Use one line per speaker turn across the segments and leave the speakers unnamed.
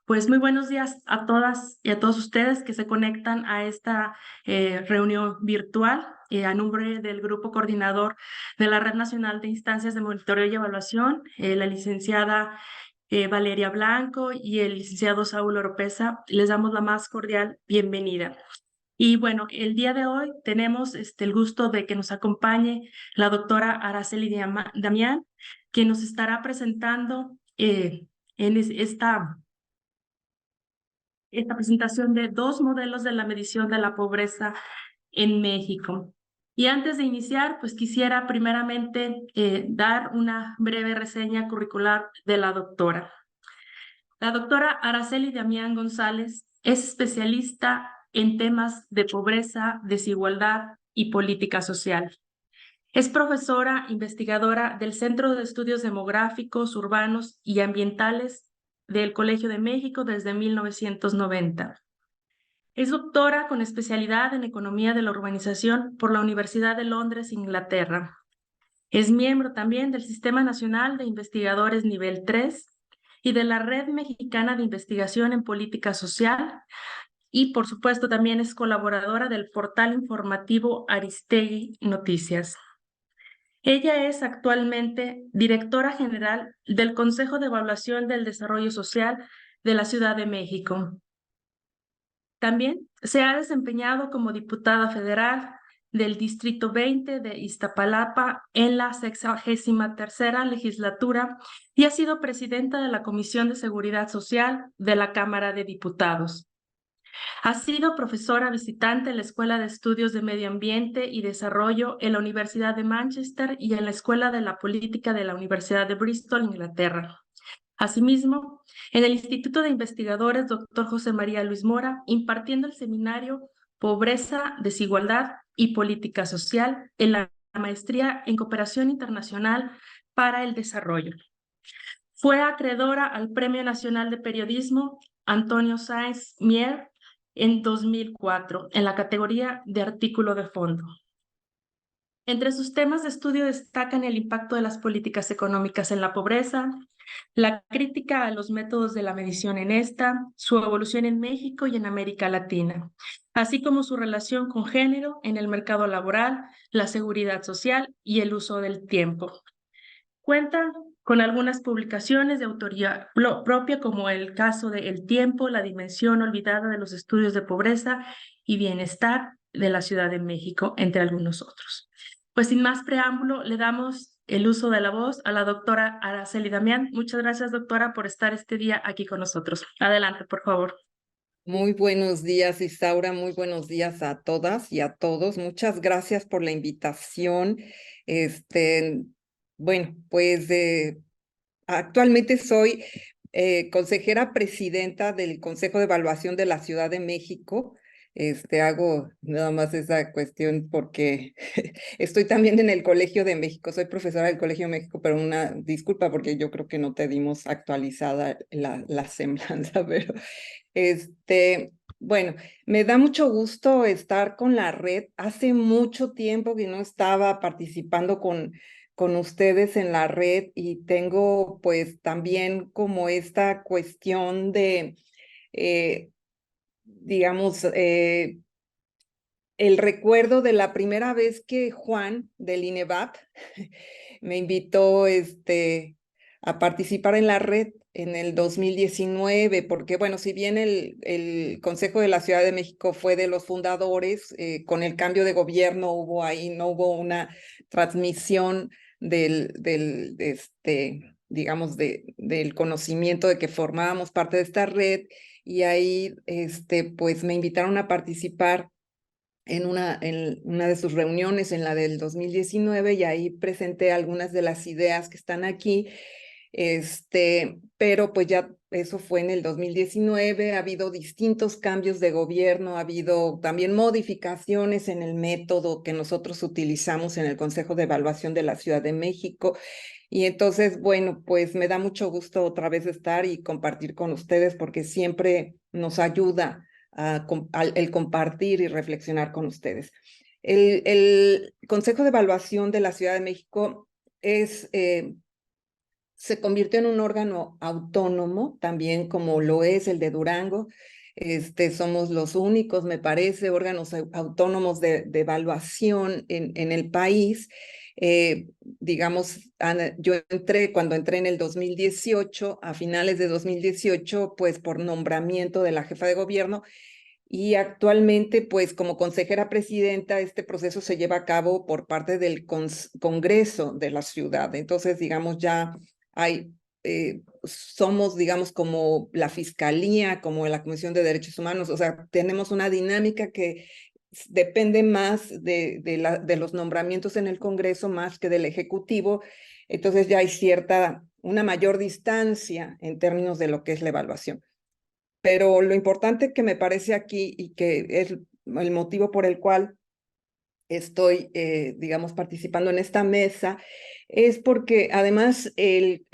Pues muy buenos días a todas y a todos ustedes que se conectan a esta reunión virtual a nombre del Grupo Coordinador de la Red Nacional de Instancias de Monitoreo y Evaluación, la licenciada Valeria Blanco y el licenciado Saúl Oropesa. Les damos la más cordial bienvenida. Y bueno, el día de hoy tenemos el gusto de que nos acompañe la doctora Araceli Damián, que nos estará presentando esta presentación de dos modelos de la medición de la pobreza en México. Y antes de iniciar, pues quisiera primeramente dar una breve reseña curricular de la doctora. La doctora Araceli Damián González es especialista en temas de pobreza, desigualdad y política social. Es profesora investigadora del Centro de Estudios Demográficos, Urbanos y Ambientales del Colegio de México desde 1990. Es doctora con especialidad en Economía de la Urbanización por la Universidad de Londres, Inglaterra. Es miembro también del Sistema Nacional de Investigadores Nivel 3 y de la Red Mexicana de Investigación en Política Social, y por supuesto también es colaboradora del portal informativo Aristegui Noticias. Ella es actualmente directora general del Consejo de Evaluación del Desarrollo Social de la Ciudad de México. También se ha desempeñado como diputada federal del Distrito 20 de Iztapalapa en la 63ª legislatura y ha sido presidenta de la Comisión de Seguridad Social de la Cámara de Diputados. Ha sido profesora visitante en la Escuela de Estudios de Medio Ambiente y Desarrollo en la Universidad de Manchester y en la Escuela de la Política de la Universidad de Bristol, Inglaterra. Asimismo, en el Instituto de Investigadores Dr. José María Luis Mora, impartiendo el seminario Pobreza, Desigualdad y Política Social en la Maestría en Cooperación Internacional para el Desarrollo. Fue acreedora al Premio Nacional de Periodismo Antonio Sáenz Mier en 2004, en la categoría de artículo de fondo. Entre sus temas de estudio destacan el impacto de las políticas económicas en la pobreza, la crítica a los métodos de la medición en esta, su evolución en México y en América Latina, así como su relación con género en el mercado laboral, la seguridad social y el uso del tiempo. Cuenta con algunas publicaciones de autoría propia, como el caso de El tiempo, la dimensión olvidada de los estudios de pobreza y bienestar de la Ciudad de México, entre algunos otros. Pues sin más preámbulo, le damos el uso de la voz a la doctora Araceli Damián. Muchas gracias, doctora, por estar este día aquí con nosotros. Adelante, por favor.
Muy buenos días, Isaura. Muy buenos días a todas y a todos. Muchas gracias por la invitación. Bueno, pues actualmente soy consejera presidenta del Consejo de Evaluación de la Ciudad de México. Hago nada más esa cuestión porque estoy también en el Colegio de México. Soy profesora del Colegio de México, pero una disculpa porque yo creo que no te dimos actualizada la semblanza, pero bueno, me da mucho gusto estar con la red. Hace mucho tiempo que no estaba participando con ustedes en la red y tengo pues también como esta cuestión de, digamos, el recuerdo de la primera vez que Juan del INEVAP me invitó a participar en la red en el 2019, porque bueno, si bien el Consejo de la Ciudad de México fue de los fundadores, con el cambio de gobierno no hubo una transmisión digamos, del conocimiento de que formábamos parte de esta red, y ahí pues me invitaron a participar en una de sus reuniones, en la del 2019, y ahí presenté algunas de las ideas que están aquí, pero pues ya eso fue en el 2019, ha habido distintos cambios de gobierno, ha habido también modificaciones en el método que nosotros utilizamos en el Consejo de Evaluación de la Ciudad de México, y entonces, bueno, pues me da mucho gusto otra vez estar y compartir con ustedes, porque siempre nos ayuda el compartir y reflexionar con ustedes. El Consejo de Evaluación de la Ciudad de México se convirtió en un órgano autónomo, también como lo es el de Durango. Somos los únicos, me parece, órganos autónomos de evaluación en el país. Digamos, yo cuando entré en el 2018, a finales de 2018, pues por nombramiento de la jefa de gobierno, y actualmente, pues como consejera presidenta, este proceso se lleva a cabo por parte del Congreso de la ciudad. Entonces, digamos, ya hay, somos, digamos, como la Fiscalía, como la Comisión de Derechos Humanos, o sea, tenemos una dinámica que depende más de los nombramientos en el Congreso más que del Ejecutivo. Entonces ya hay una mayor distancia en términos de lo que es la evaluación. Pero lo importante que me parece aquí y que es el motivo por el cual estoy, digamos, participando en esta mesa, es porque además en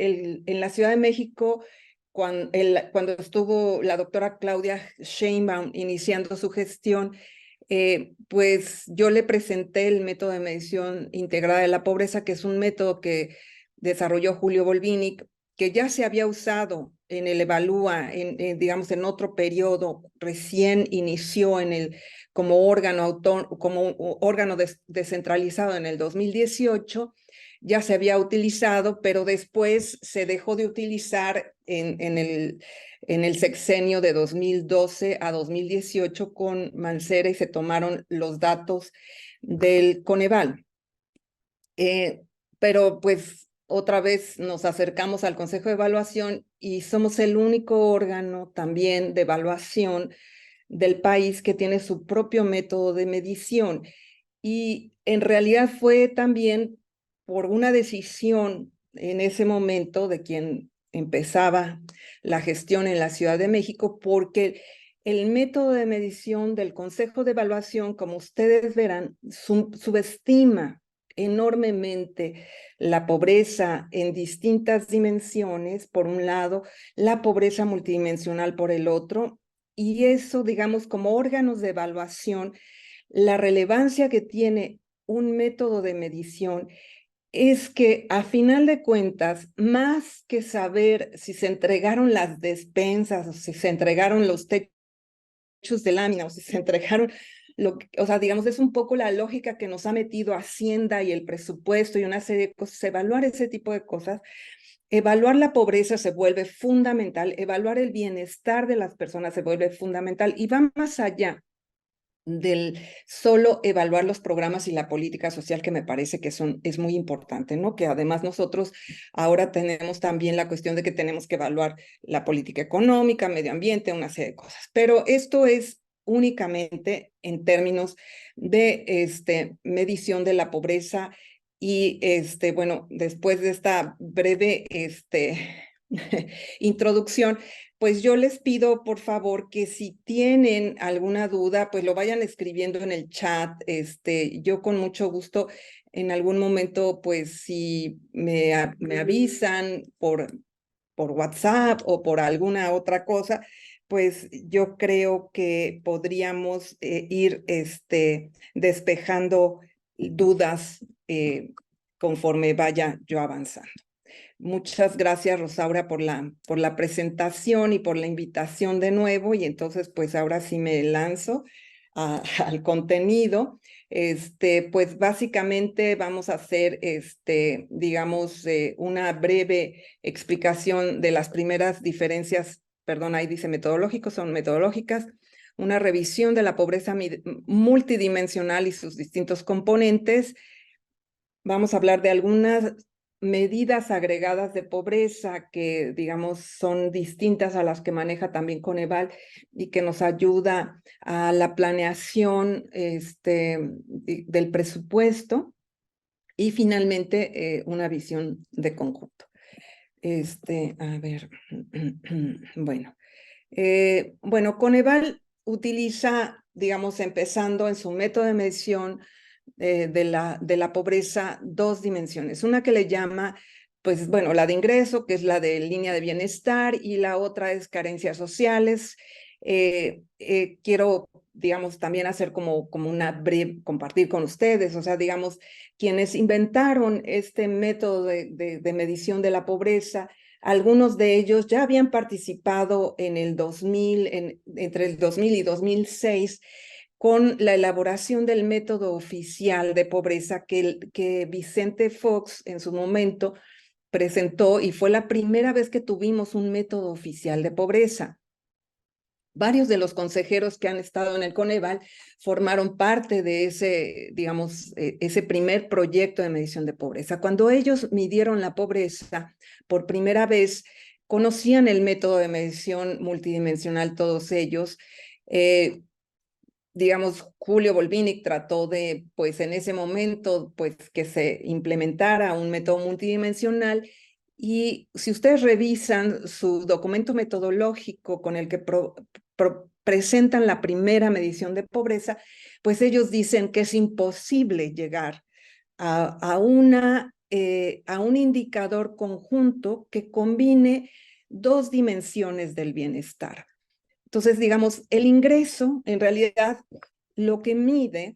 la Ciudad de México, cuando estuvo la doctora Claudia Sheinbaum iniciando su gestión, pues yo le presenté el método de medición integrada de la pobreza, que es un método que desarrolló Julio Volvinic, que ya se había usado en el Evalúa, digamos, en otro periodo, recién inició como órgano descentralizado en el 2018, ya se había utilizado, pero después se dejó de utilizar en el sexenio de 2012 a 2018 con Mancera, y se tomaron los datos del Coneval. Pero pues otra vez nos acercamos al Consejo de Evaluación y somos el único órgano también de evaluación del país que tiene su propio método de medición. Y en realidad fue también por una decisión en ese momento de quien empezaba la gestión en la Ciudad de México, porque el método de medición del Consejo de Evaluación, como ustedes verán, subestima enormemente la pobreza en distintas dimensiones, por un lado, la pobreza multidimensional por el otro, y eso, digamos, como órganos de evaluación, la relevancia que tiene un método de medición es que a final de cuentas, más que saber si se entregaron las despensas o si se entregaron los techos de lámina o si se entregaron o sea, digamos, es un poco la lógica que nos ha metido Hacienda y el presupuesto y una serie de cosas, evaluar ese tipo de cosas. Evaluar la pobreza se vuelve fundamental, evaluar el bienestar de las personas se vuelve fundamental y va más allá del solo evaluar los programas y la política social, que me parece que es muy importante, ¿no? Que además nosotros ahora tenemos también la cuestión de que tenemos que evaluar la política económica, medio ambiente, una serie de cosas. Pero esto es únicamente en términos de medición de la pobreza. Y bueno, después de esta breve introducción, pues yo les pido, por favor, que si tienen alguna duda, pues lo vayan escribiendo en el chat. Yo con mucho gusto, en algún momento, pues si me avisan por WhatsApp o por alguna otra cosa, pues yo creo que podríamos ir despejando dudas conforme vaya yo avanzando. Muchas gracias, Rosaura, por la presentación y por la invitación de nuevo. Y entonces, pues ahora sí me lanzo al contenido. Pues básicamente vamos a hacer, digamos, una breve explicación de las primeras diferencias, perdón, ahí dice metodológicos, son metodológicas, una revisión de la pobreza multidimensional y sus distintos componentes. Vamos a hablar de algunas medidas agregadas de pobreza que, digamos, son distintas a las que maneja también Coneval y que nos ayuda a la planeación del presupuesto, y finalmente una visión de conjunto. A ver, bueno, Coneval utiliza, digamos, empezando en su método de medición de la pobreza, dos dimensiones. Una que le llama, pues bueno, la de ingreso, que es la de línea de bienestar, y la otra es carencias sociales. Quiero digamos, también hacer como una breve, compartir con ustedes, o sea, digamos, quienes inventaron este método de medición de la pobreza, algunos de ellos ya habían participado en el 2000, entre el 2000 y 2006, con la elaboración del método oficial de pobreza que Vicente Fox en su momento presentó, y fue la primera vez que tuvimos un método oficial de pobreza. Varios de los consejeros que han estado en el Coneval formaron parte de ese, digamos, ese primer proyecto de medición de pobreza. Cuando ellos midieron la pobreza por primera vez, conocían el método de medición multidimensional todos ellos. Digamos, Julio Volvinic trató de, pues en ese momento, pues que se implementara un método multidimensional. Y si ustedes revisan su documento metodológico con el que presentan la primera medición de pobreza, pues ellos dicen que es imposible llegar a un indicador conjunto que combine dos dimensiones del bienestar. Entonces, digamos, el ingreso, en realidad, lo que mide,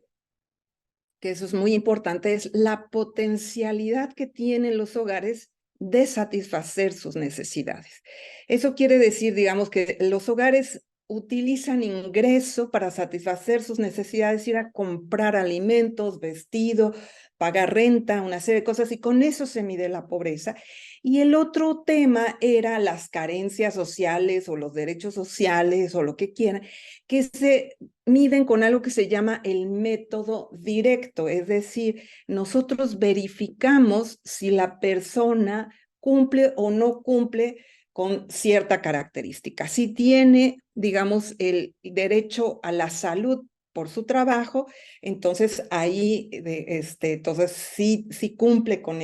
que eso es muy importante, es la potencialidad que tienen los hogares de satisfacer sus necesidades. Eso quiere decir, digamos, que los hogares utilizan ingreso para satisfacer sus necesidades, ir a comprar alimentos, vestido, pagar renta, una serie de cosas, y con eso se mide la pobreza. Y el otro tema era las carencias sociales o los derechos sociales o lo que quieran, que se miden con algo que se llama el método directo, es decir, nosotros verificamos si la persona cumple o no cumple con cierta característica. Si tiene, digamos, el derecho a la salud por su trabajo, entonces ahí, entonces sí cumple con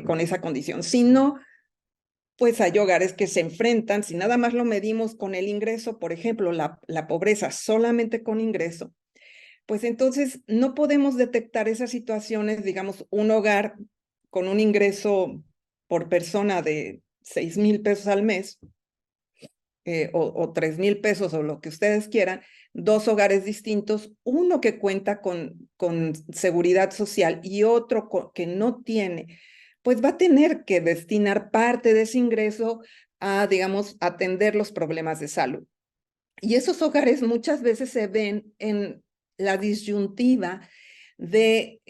con esa condición. Si no, pues hay hogares que se enfrentan, si nada más lo medimos con el ingreso, por ejemplo, la pobreza solamente con ingreso, pues entonces no podemos detectar esas situaciones, digamos, un hogar con un ingreso por persona de 6,000 pesos al mes, o 3,000 pesos o lo que ustedes quieran, dos hogares distintos, uno que cuenta con seguridad social y otro que no tiene, pues va a tener que destinar parte de ese ingreso a, digamos, atender los problemas de salud. Y esos hogares muchas veces se ven en la disyuntiva de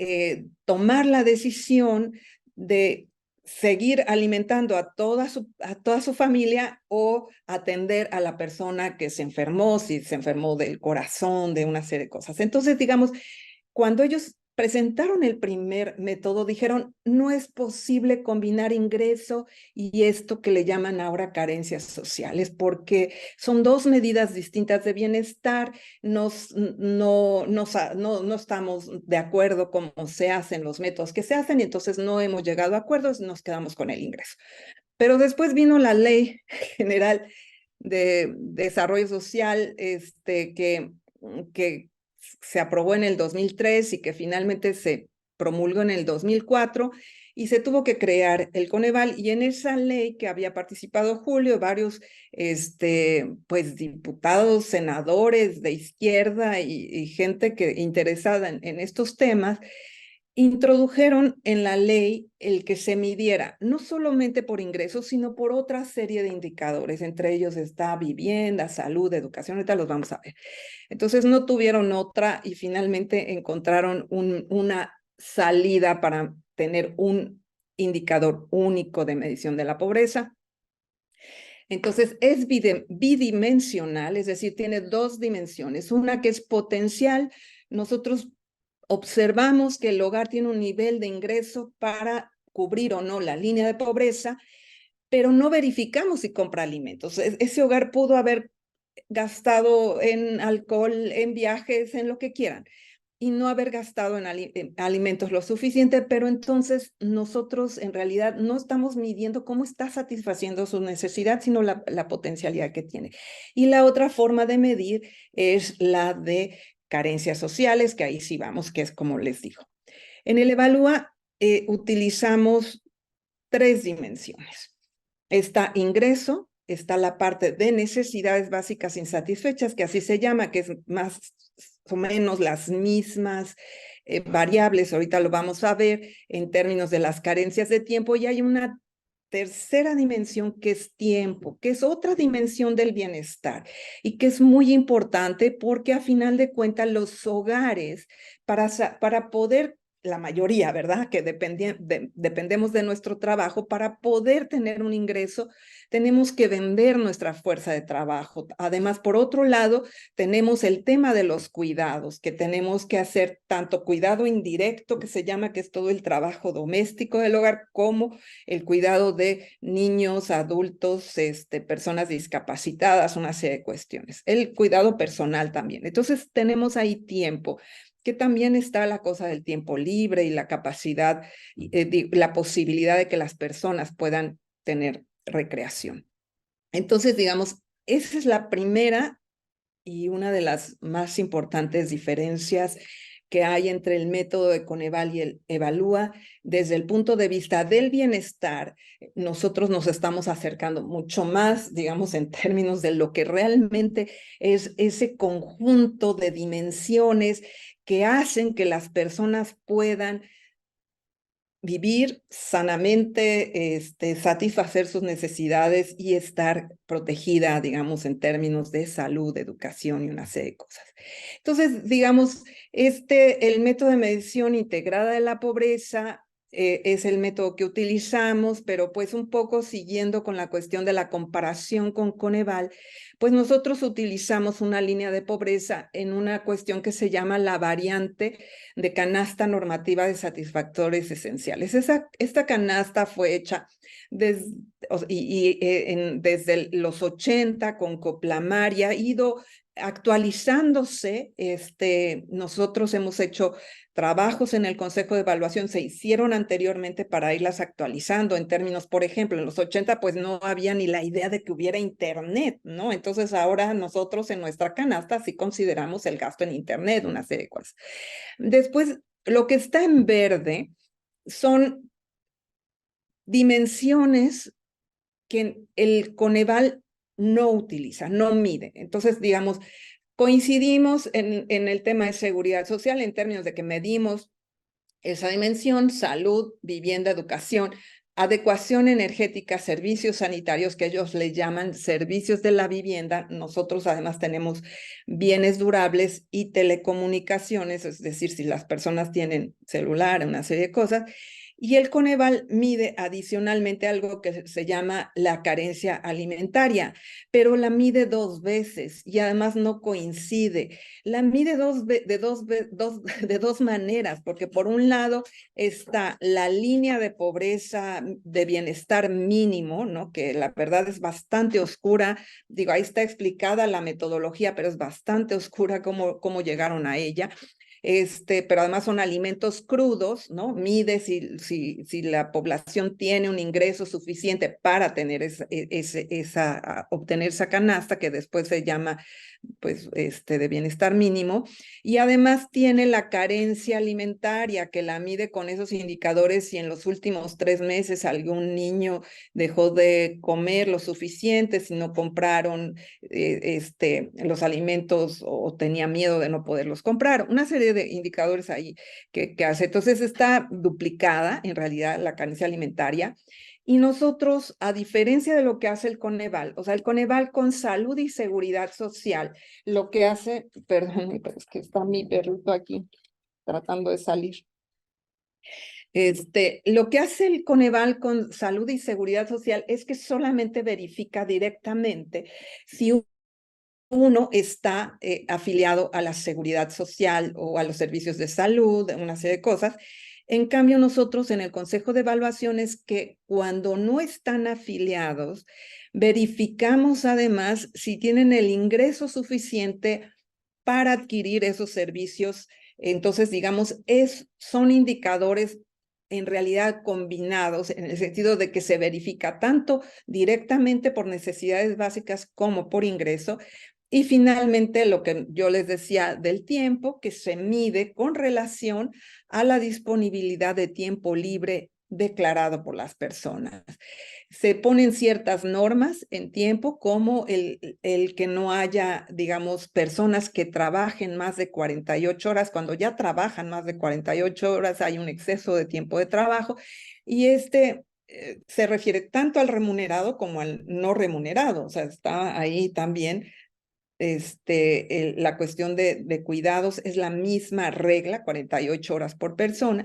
tomar la decisión de seguir alimentando a toda su familia o atender a la persona que se enfermó, si se enfermó del corazón, de una serie de cosas. Entonces, digamos, cuando ellos presentaron el primer método, dijeron, no es posible combinar ingreso y esto que le llaman ahora carencias sociales, porque son dos medidas distintas de bienestar, no estamos de acuerdo cómo se hacen los métodos que se hacen, y entonces no hemos llegado a acuerdos, nos quedamos con el ingreso. Pero después vino la Ley General de Desarrollo Social, que se aprobó en el 2003 y que finalmente se promulgó en el 2004, y se tuvo que crear el Coneval. Y en esa ley que había participado Julio, varios pues diputados, senadores de izquierda y gente interesada en estos temas, introdujeron en la ley el que se midiera no solamente por ingresos, sino por otra serie de indicadores. Entre ellos está vivienda, salud, educación, ahorita los vamos a ver. Entonces no tuvieron otra y finalmente encontraron una salida para tener un indicador único de medición de la pobreza. Entonces es bidimensional, es decir, tiene dos dimensiones. Una que es potencial. Nosotros observamos que el hogar tiene un nivel de ingreso para cubrir o no la línea de pobreza, pero no verificamos si compra alimentos. Ese hogar pudo haber gastado en alcohol, en viajes, en lo que quieran, y no haber gastado en alimentos lo suficiente, pero entonces nosotros en realidad no estamos midiendo cómo está satisfaciendo su necesidad, sino la potencialidad que tiene. Y la otra forma de medir es la de carencias sociales, que ahí sí vamos, que es como les digo. En el Evalúa utilizamos tres dimensiones. Está ingreso, está la parte de necesidades básicas insatisfechas, que así se llama, que es más o menos las mismas variables, ahorita lo vamos a ver en términos de las carencias de tiempo, y hay una tercera dimensión que es tiempo, que es otra dimensión del bienestar y que es muy importante porque a final de cuentas los hogares, para poder, la mayoría, ¿verdad? Que dependemos de nuestro trabajo, para poder tener un ingreso, tenemos que vender nuestra fuerza de trabajo. Además, por otro lado, tenemos el tema de los cuidados, que tenemos que hacer tanto cuidado indirecto, que se llama, que es todo el trabajo doméstico del hogar, como el cuidado de niños, adultos, personas discapacitadas, una serie de cuestiones. El cuidado personal también. Entonces, tenemos ahí tiempo, que también está la cosa del tiempo libre y la capacidad, la posibilidad de que las personas puedan tener recreación. Entonces, digamos, esa es la primera y una de las más importantes diferencias que hay entre el método de Coneval y el Evalúa. Desde el punto de vista del bienestar, nosotros nos estamos acercando mucho más, digamos, en términos de lo que realmente es ese conjunto de dimensiones que hacen que las personas puedan vivir sanamente, satisfacer sus necesidades y estar protegida, digamos, en términos de salud, educación y una serie de cosas. Entonces, digamos, el método de medición integrada de la pobreza es el método que utilizamos, pero pues un poco siguiendo con la cuestión de la comparación con Coneval, pues nosotros utilizamos una línea de pobreza en una cuestión que se llama la variante de canasta normativa de satisfactores esenciales. Esta canasta fue hecha desde los 80 con Coplamaria, ha ido actualizándose. Nosotros hemos hecho trabajos en el Consejo de Evaluación, se hicieron anteriormente para irlas actualizando en términos, por ejemplo, en los 80 pues no había ni la idea de que hubiera internet, ¿no? Entonces ahora nosotros en nuestra canasta sí consideramos el gasto en internet, una serie de cosas. Después, lo que está en verde son dimensiones que el Coneval no utiliza, no mide. Entonces, digamos, coincidimos en el tema de seguridad social en términos de que medimos esa dimensión: salud, vivienda, educación, adecuación energética, servicios sanitarios, que ellos le llaman servicios de la vivienda. Nosotros además tenemos bienes durables y telecomunicaciones, es decir, si las personas tienen celular, una serie de cosas. Y el Coneval mide adicionalmente algo que se llama la carencia alimentaria, pero la mide 2 veces y además no coincide. La mide de dos maneras, porque por un lado está la línea de pobreza, de bienestar mínimo, ¿no? Que la verdad es bastante oscura. Digo, ahí está explicada la metodología, pero es bastante oscura cómo llegaron a ella. Pero además son alimentos crudos, ¿no? Mide si la población tiene un ingreso suficiente para tener obtener esa canasta, que después se llama, pues, de bienestar mínimo. Y además tiene la carencia alimentaria, que la mide con esos indicadores: si en los últimos 3 meses algún niño dejó de comer lo suficiente, si no compraron los alimentos o tenía miedo de no poderlos comprar, una serie de indicadores ahí que hace. Entonces está duplicada en realidad la carencia alimentaria. Y nosotros, a diferencia de lo que hace el Coneval, o sea, el Coneval con salud y seguridad social, lo que hace, perdón, pero es que está mi perrito aquí tratando de salir. Lo que hace el Coneval con salud y seguridad social es que solamente verifica directamente si uno está afiliado a la seguridad social o a los servicios de salud, una serie de cosas. En cambio, nosotros en el Consejo de Evaluaciones, que cuando no están afiliados, verificamos además si tienen el ingreso suficiente para adquirir esos servicios. Entonces, digamos, son indicadores en realidad combinados, en el sentido de que se verifica tanto directamente por necesidades básicas como por ingreso. Y finalmente, lo que yo les decía del tiempo, que se mide con relación a la disponibilidad de tiempo libre declarado por las personas. Se ponen ciertas normas en tiempo, como el que no haya, digamos, personas que trabajen más de 48 horas. Cuando ya trabajan más de 48 horas hay un exceso de tiempo de trabajo, y se refiere tanto al remunerado como al no remunerado. O sea, está ahí también la cuestión de cuidados, es la misma regla, 48 horas por persona.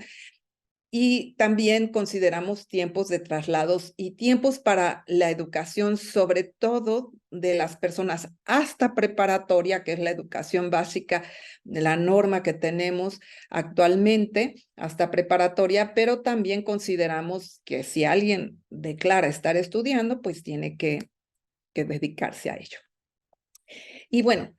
Y también consideramos tiempos de traslados y tiempos para la educación, sobre todo de las personas hasta preparatoria, que es la educación básica, de la norma que tenemos actualmente, hasta preparatoria, pero también consideramos que si alguien declara estar estudiando, pues tiene que dedicarse a ello. Y bueno,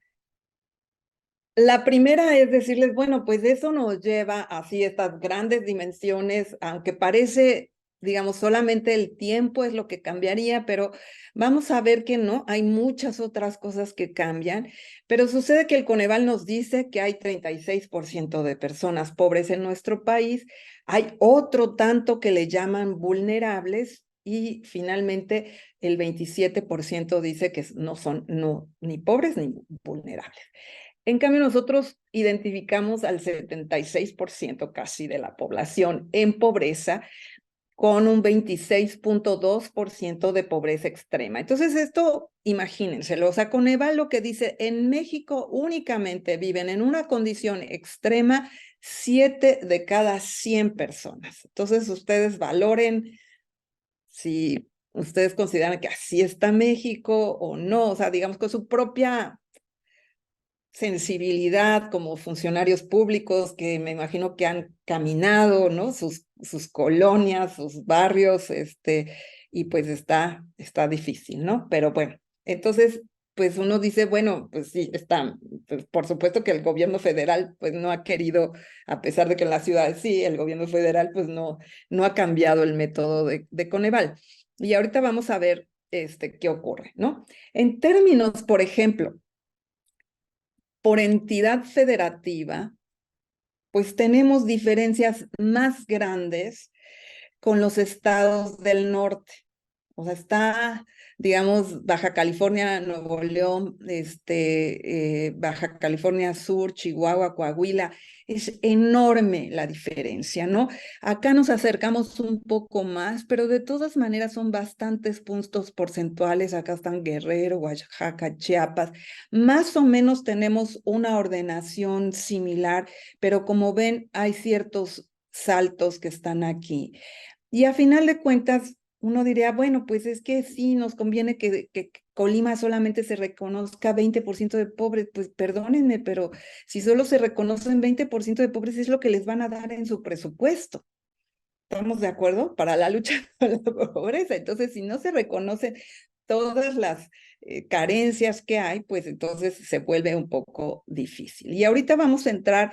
la primera es decirles, bueno, pues eso nos lleva así estas grandes dimensiones, aunque parece, digamos, solamente el tiempo es lo que cambiaría, pero vamos a ver que no, hay muchas otras cosas que cambian. Pero sucede que el Coneval nos dice que hay 36% de personas pobres en nuestro país, hay otro tanto que le llaman vulnerables, y finalmente el 27% dice que no son ni pobres ni vulnerables. En cambio, nosotros identificamos al 76% casi de la población en pobreza, con un 26.2% de pobreza extrema. Entonces, esto, imagínenselo, o sea, Coneval lo que dice, en México únicamente viven en una condición extrema 7 de cada 100 personas. Entonces, ustedes valoren si ustedes consideran que así está México o no, o sea, digamos, con su propia sensibilidad como funcionarios públicos, que me imagino que han caminado, ¿no? Sus colonias, sus barrios, y pues está difícil, ¿no? Pero bueno, entonces, pues uno dice, bueno, pues sí, pues por supuesto que el gobierno federal pues no ha querido, a pesar de que en las ciudades sí, el gobierno federal pues no ha cambiado el método de Coneval. Y ahorita vamos a ver qué ocurre, ¿no? En términos, por ejemplo, por entidad federativa, pues tenemos diferencias más grandes con los estados del norte. O sea, está, digamos, Baja California, Nuevo León, Baja California Sur, Chihuahua, Coahuila. Es enorme la diferencia, ¿no? Acá nos acercamos un poco más, pero de todas maneras son bastantes puntos porcentuales. Acá están Guerrero, Oaxaca, Chiapas. Más o menos tenemos una ordenación similar, pero como ven, hay ciertos saltos que están aquí. Y a final de cuentas, uno diría, bueno, pues es que sí, nos conviene que Colima solamente se reconozca 20% de pobres. Pues perdónenme, pero si solo se reconocen 20% de pobres, es lo que les van a dar en su presupuesto. ¿Estamos de acuerdo? Para la lucha contra la pobreza. Entonces, si no se reconocen todas las carencias que hay, pues entonces se vuelve un poco difícil. Y ahorita vamos a entrar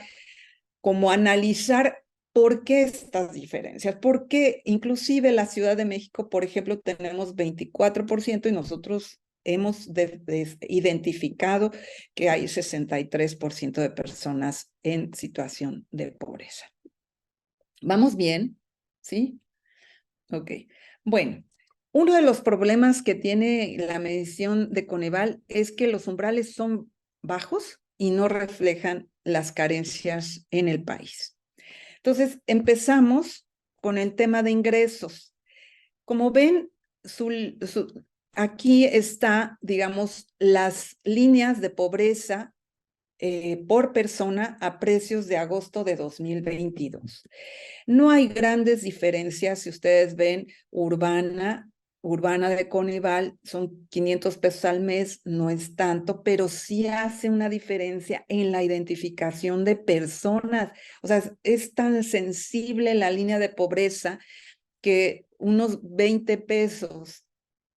como a analizar ¿por qué estas diferencias? ¿Por qué inclusive la Ciudad de México, por ejemplo, tenemos 24% y nosotros hemos identificado que hay 63% de personas en situación de pobreza? ¿Vamos bien? ¿Sí? Ok. Bueno, uno de los problemas que tiene la medición de Coneval es que los umbrales son bajos y no reflejan las carencias en el país. Entonces, empezamos con el tema de ingresos. Como ven, aquí está, digamos, las líneas de pobreza por persona a precios de agosto de 2022. No hay grandes diferencias. Si ustedes ven, urbana de Coneval son 500 pesos al mes, no es tanto, pero sí hace una diferencia en la identificación de personas. O sea, es tan sensible la línea de pobreza que unos 20 pesos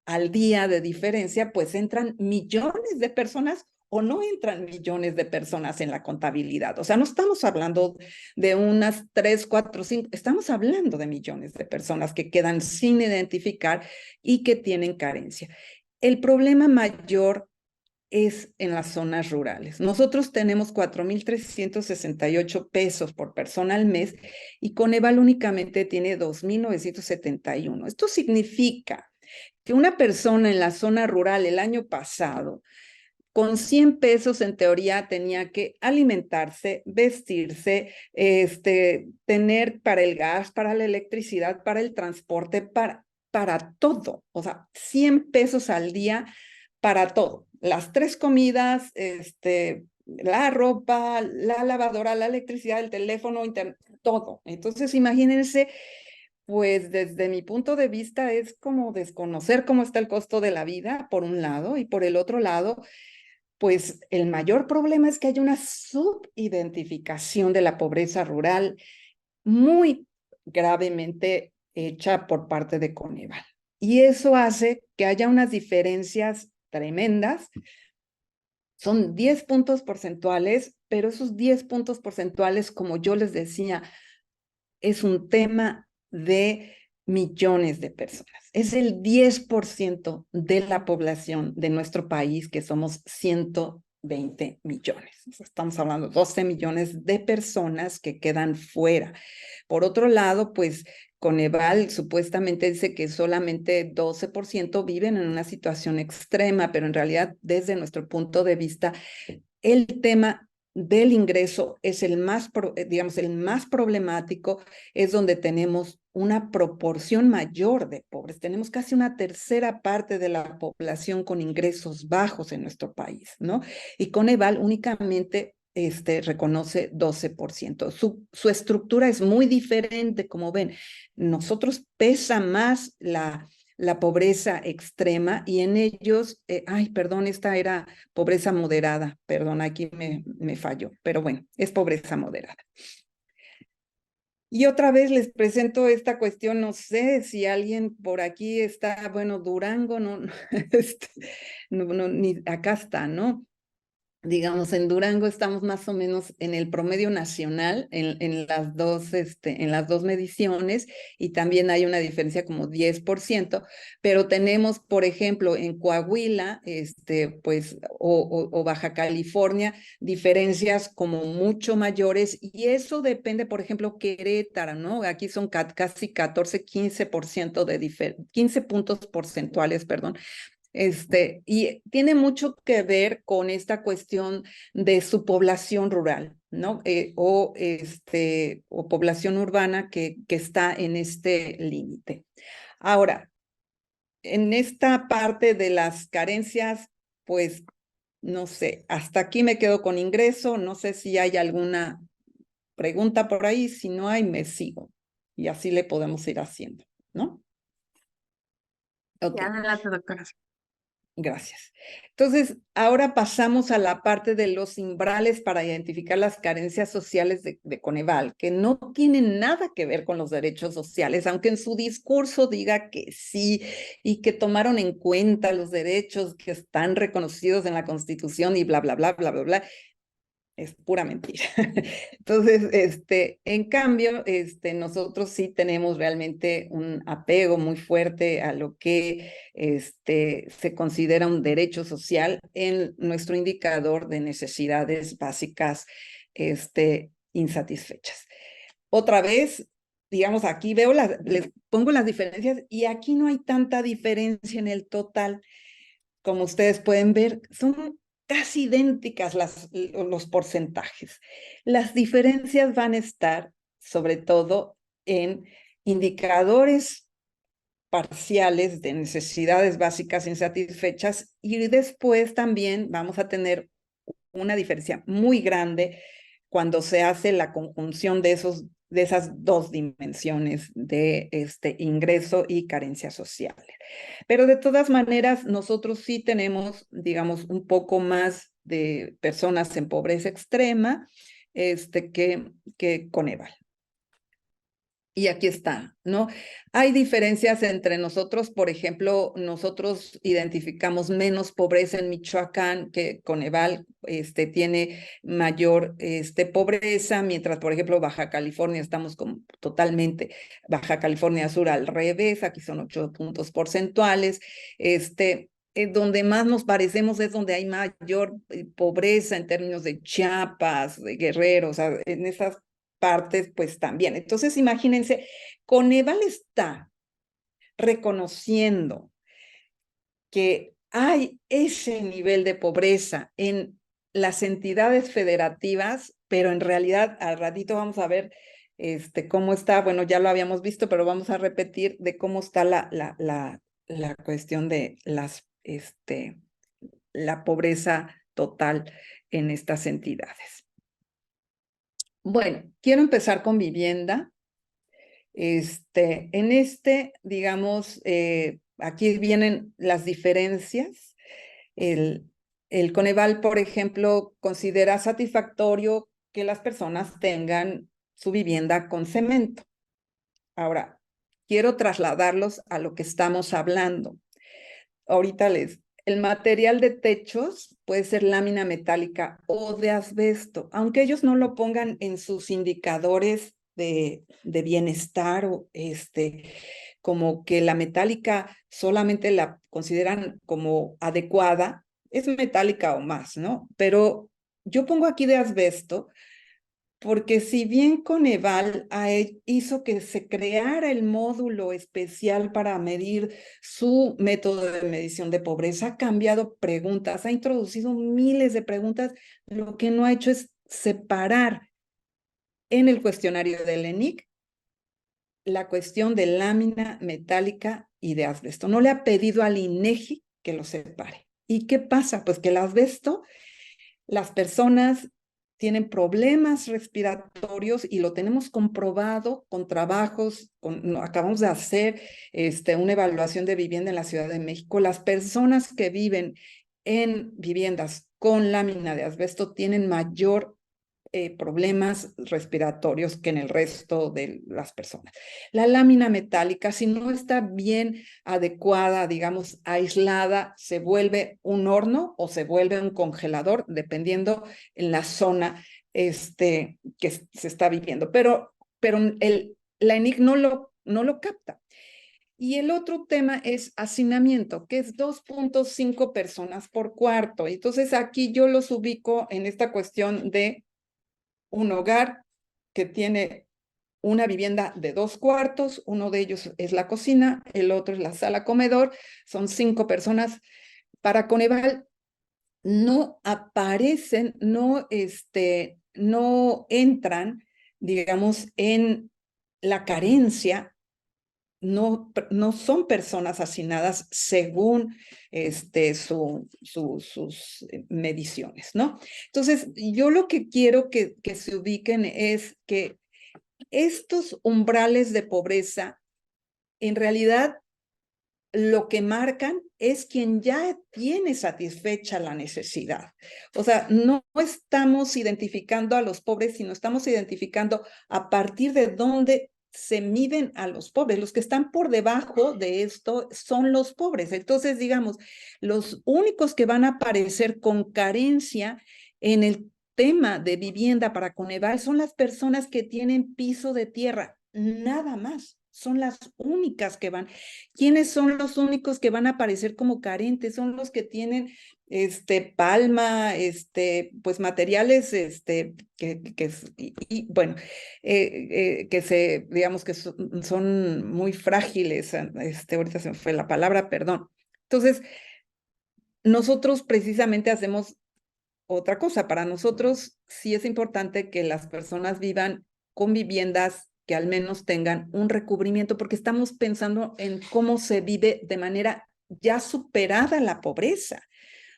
al día de diferencia, pues entran millones de personas o no entran millones de personas en la contabilidad. O sea, no estamos hablando de unas 3, 4, 5, estamos hablando de millones de personas que quedan sin identificar y que tienen carencia. El problema mayor es en las zonas rurales. Nosotros tenemos 4,368 pesos por persona al mes y Coneval únicamente tiene 2,971. Esto significa que una persona en la zona rural el año pasado, con 100 pesos en teoría tenía que alimentarse, vestirse, tener para el gas, para la electricidad, para el transporte, para todo. O sea, 100 pesos al día para todo. Las 3 comidas, la ropa, la lavadora, la electricidad, el teléfono, internet, todo. Entonces, imagínense, pues desde mi punto de vista es como desconocer cómo está el costo de la vida, por un lado, y por el otro lado, pues el mayor problema es que hay una subidentificación de la pobreza rural muy gravemente hecha por parte de Coneval. Y eso hace que haya unas diferencias tremendas. Son 10 puntos porcentuales, pero esos 10 puntos porcentuales, como yo les decía, es un tema de millones de personas. Es el 10% de la población de nuestro país, que somos 120 millones. Estamos hablando de 12 millones de personas que quedan fuera. Por otro lado, pues Coneval supuestamente dice que solamente 12% viven en una situación extrema, pero en realidad, desde nuestro punto de vista, el tema del ingreso es el más, digamos, el más problemático, es donde tenemos una proporción mayor de pobres. Tenemos casi una tercera parte de la población con ingresos bajos en nuestro país, ¿no? Y Coneval únicamente reconoce 12%. Su estructura es muy diferente, como ven. Nosotros pesa más la pobreza extrema y en ellos, perdón, esta era pobreza moderada, perdón, aquí me falló, pero bueno, es pobreza moderada. Y otra vez les presento esta cuestión, no sé si alguien por aquí está, bueno, Durango, no, ni acá está, ¿no? Digamos, en Durango estamos más o menos en el promedio nacional en las dos mediciones y también hay una diferencia como 10%, pero tenemos, por ejemplo, en Coahuila, pues, o Baja California, diferencias como mucho mayores y eso depende, por ejemplo, Querétaro, ¿no? Aquí son casi 14, 15% 15 puntos porcentuales, perdón, y tiene mucho que ver con esta cuestión de su población rural, ¿no? O población urbana que está en este límite. Ahora, en esta parte de las carencias, pues, no sé, hasta aquí me quedo con ingreso, no sé si hay alguna pregunta por ahí, si no hay, me sigo. Y así le podemos ir haciendo, ¿no? Ok.
Ya, adelante, doctora.
Gracias. Entonces, ahora pasamos a la parte de los umbrales para identificar las carencias sociales de Coneval, que no tienen nada que ver con los derechos sociales, aunque en su discurso diga que sí y que tomaron en cuenta los derechos que están reconocidos en la Constitución y bla, bla, bla, bla, bla, bla. Es pura mentira. Entonces, en cambio, nosotros sí tenemos realmente un apego muy fuerte a lo que se considera un derecho social en nuestro indicador de necesidades básicas insatisfechas. Otra vez, digamos, aquí veo, les pongo las diferencias y aquí no hay tanta diferencia en el total. Como ustedes pueden ver, son casi idénticas los porcentajes. Las diferencias van a estar sobre todo en indicadores parciales de necesidades básicas insatisfechas y después también vamos a tener una diferencia muy grande cuando se hace la conjunción de esas dos dimensiones de ingreso y carencia social. Pero de todas maneras, nosotros sí tenemos, digamos, un poco más de personas en pobreza extrema que Coneval. Y aquí está, ¿no? Hay diferencias entre nosotros, por ejemplo, nosotros identificamos menos pobreza en Michoacán que Coneval tiene mayor pobreza, mientras, por ejemplo, Baja California estamos totalmente, Baja California Sur al revés, aquí son 8 puntos porcentuales, donde más nos parecemos es donde hay mayor pobreza en términos de Chiapas, de Guerrero, o sea, en esas partes pues también. Entonces imagínense, Coneval está reconociendo que hay ese nivel de pobreza en las entidades federativas, pero en realidad al ratito vamos a ver cómo está, bueno, ya lo habíamos visto, pero vamos a repetir de cómo está la cuestión de la pobreza total en estas entidades. Bueno, quiero empezar con vivienda. Digamos, aquí vienen las diferencias. El Coneval, por ejemplo, considera satisfactorio que las personas tengan su vivienda con cemento. Ahora, quiero trasladarlos a lo que estamos hablando. Ahorita el material de techos puede ser lámina metálica o de asbesto, aunque ellos no lo pongan en sus indicadores de bienestar o como que la metálica solamente la consideran como adecuada, es metálica o más, ¿no? Pero yo pongo aquí de asbesto porque si bien Coneval hizo que se creara el módulo especial para medir su método de medición de pobreza, ha cambiado preguntas, ha introducido miles de preguntas, lo que no ha hecho es separar en el cuestionario del ENIC la cuestión de lámina metálica y de asbesto. No le ha pedido al INEGI que lo separe. ¿Y qué pasa? Pues que el asbesto, las personas tienen problemas respiratorios y lo tenemos comprobado con trabajos, acabamos de hacer una evaluación de vivienda en la Ciudad de México. Las personas que viven en viviendas con lámina de asbesto tienen mayor problemas respiratorios que en el resto de las personas. La lámina metálica, si no está bien adecuada, digamos, aislada, se vuelve un horno o se vuelve un congelador, dependiendo en la zona que se está viviendo. Pero la ENIC no lo capta. Y el otro tema es hacinamiento, que es 2.5 personas por cuarto. Entonces aquí yo los ubico en esta cuestión de un hogar que tiene una vivienda de 2 cuartos, uno de ellos es la cocina, el otro es la sala comedor, son 5 personas. Para Coneval no aparecen, no entran, digamos, en la carencia, no son personas hacinadas según sus mediciones, ¿no? Entonces, yo lo que quiero que se ubiquen es que estos umbrales de pobreza, en realidad, lo que marcan es quien ya tiene satisfecha la necesidad. O sea, no estamos identificando a los pobres, sino estamos identificando a partir de dónde se miden a los pobres. Los que están por debajo de esto son los pobres. Entonces, digamos, los únicos que van a aparecer con carencia en el tema de vivienda para Coneval son las personas que tienen piso de tierra, nada más. Son las únicas que van. ¿Quiénes son los únicos que van a aparecer como carentes? Son los que tienen palma, pues materiales, bueno, digamos que son muy frágiles, ahorita se me fue la palabra, perdón. Entonces, nosotros precisamente hacemos otra cosa. Para nosotros sí es importante que las personas vivan con viviendas que al menos tengan un recubrimiento, porque estamos pensando en cómo se vive de manera ya superada la pobreza.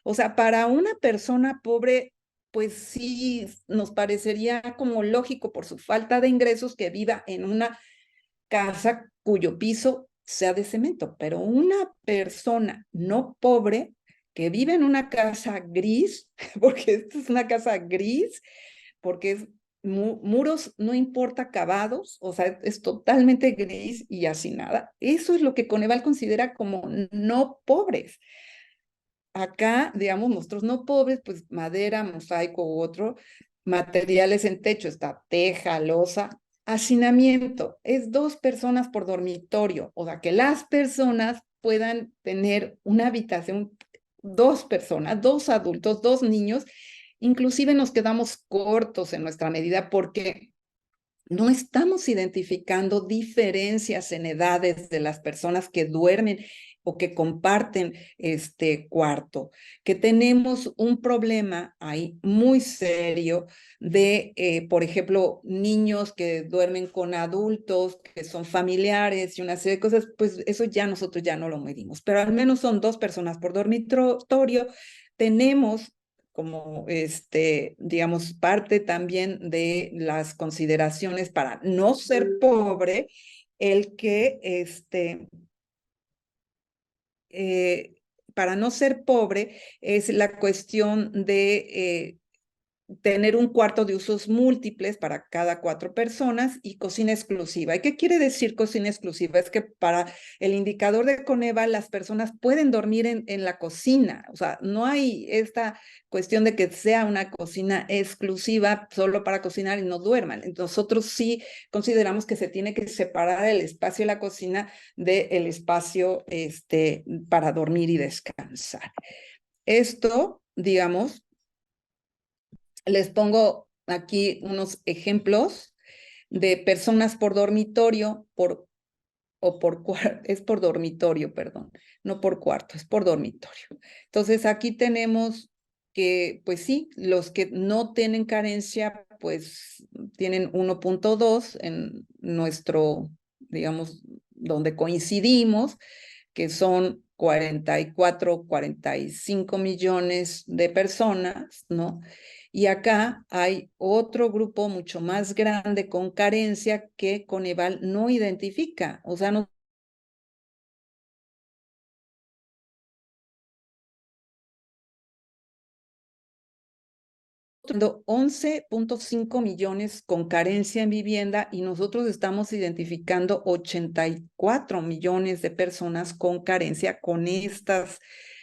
O sea, para una persona pobre, pues sí nos parecería como lógico por su falta de ingresos que viva en una casa cuyo piso sea de cemento, pero una persona no pobre que vive en una casa gris, porque esta es una casa gris, porque es muros, no importa acabados, o sea, es totalmente gris y así nada. Eso es lo que Coneval considera como no pobres. Acá, digamos, nosotros no pobres, pues madera, mosaico u otro, materiales en techo, está teja, losa. Hacinamiento es 2 personas por dormitorio, o sea que las personas puedan tener una habitación, 2 personas, 2 adultos, 2 niños. Inclusive nos quedamos cortos en nuestra medida porque no estamos identificando diferencias en edades de las personas que duermen o que comparten este cuarto, que tenemos un problema ahí muy serio de, por ejemplo, niños que duermen con adultos, que son familiares y una serie de cosas, pues eso ya nosotros ya no lo medimos, pero al menos son 2 personas por dormitorio. Tenemos como digamos, parte también de las consideraciones para no ser pobre, el que para no ser pobre es la cuestión de tener un cuarto de usos múltiples para cada 4 personas y cocina exclusiva. ¿Y qué quiere decir cocina exclusiva? Es que para el indicador de Coneval las personas pueden dormir en la cocina. O sea, no hay esta cuestión de que sea una cocina exclusiva solo para cocinar y no duerman. Nosotros sí consideramos que se tiene que separar el espacio de la cocina del espacio para dormir y descansar. Esto, digamos, les pongo aquí unos ejemplos de personas por dormitorio, es por dormitorio, perdón, no por cuarto, es por dormitorio. Entonces aquí tenemos que, pues sí, los que no tienen carencia, pues tienen 1.2 en nuestro, digamos, donde coincidimos, que son 44, 45 millones de personas, ¿no? Y acá hay otro grupo mucho más grande con carencia que Coneval no identifica. O sea, no 11.5 millones con carencia en vivienda y nosotros estamos identificando 84 millones de personas con carencia con estas,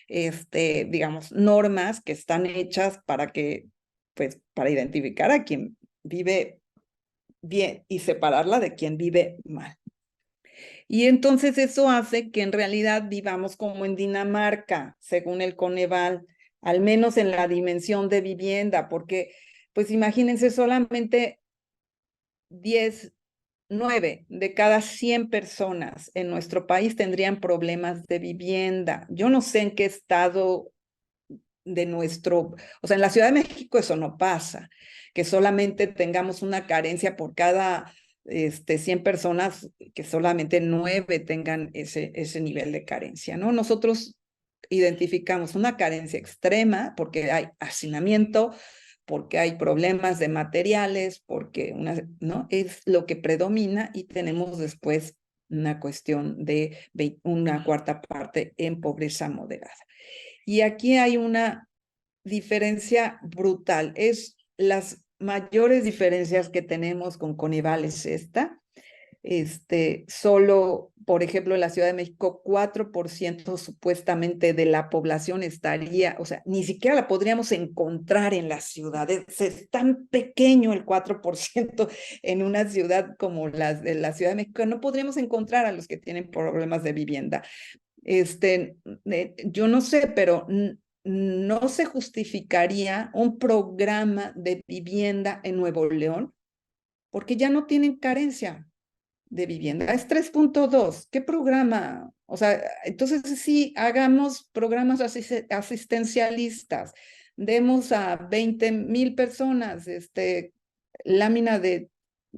digamos, normas que están hechas para que, pues, para identificar a quien vive bien y separarla de quien vive mal. Y entonces eso hace que en realidad vivamos como en Dinamarca, según el Coneval, al menos en la dimensión de vivienda, porque pues imagínense solamente 9 de cada 100 personas en nuestro país tendrían problemas de vivienda. Yo no sé en qué estado de nuestro, o sea, en la Ciudad de México eso no pasa, que solamente tengamos una carencia por cada 100 personas, que solamente 9 tengan ese nivel de carencia, ¿no? Nosotros identificamos una carencia extrema porque hay hacinamiento, porque hay problemas de materiales, porque ¿no? Es lo que predomina y tenemos después una cuestión de una cuarta parte en pobreza moderada. Y aquí hay una diferencia brutal. Es las mayores diferencias que tenemos con Coneval es esta. Solo, por ejemplo, en la Ciudad de México, 4% supuestamente de la población estaría, o sea, ni siquiera la podríamos encontrar en las ciudades. Es tan pequeño el 4% en una ciudad como la de la Ciudad de México, no podríamos encontrar a los que tienen problemas de vivienda. Yo no sé, pero no se justificaría un programa de vivienda en Nuevo León porque ya no tienen carencia de vivienda. Es 3.2. ¿Qué programa? O sea, entonces sí, hagamos programas asistencialistas. Demos a 20,000 personas lámina de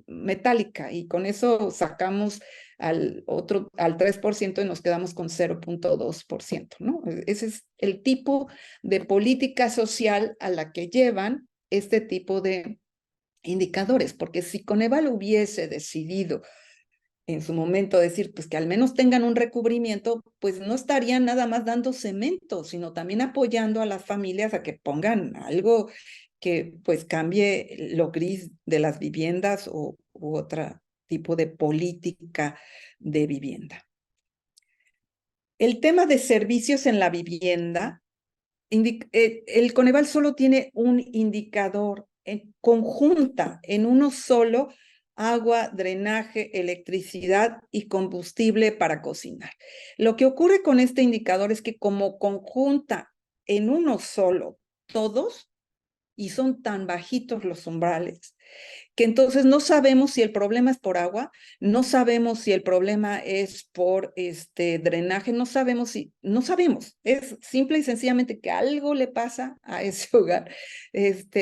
metálica y con eso sacamos al 3% y nos quedamos con 0.2%, ¿no? Ese es el tipo de política social a la que llevan este tipo de indicadores, porque si Coneval hubiese decidido en su momento decir, pues que al menos tengan un recubrimiento, pues no estarían nada más dando cemento, sino también apoyando a las familias a que pongan algo que pues cambie lo gris de las viviendas u otro tipo de política de vivienda. El tema de servicios en la vivienda, el Coneval solo tiene un indicador conjunta en uno solo agua, drenaje, electricidad y combustible para cocinar. Lo que ocurre con este indicador es que como conjunta en uno solo todos, y son tan bajitos los umbrales, que entonces no sabemos si el problema es por agua, no sabemos si el problema es por drenaje, no sabemos, es simple y sencillamente que algo le pasa a ese hogar.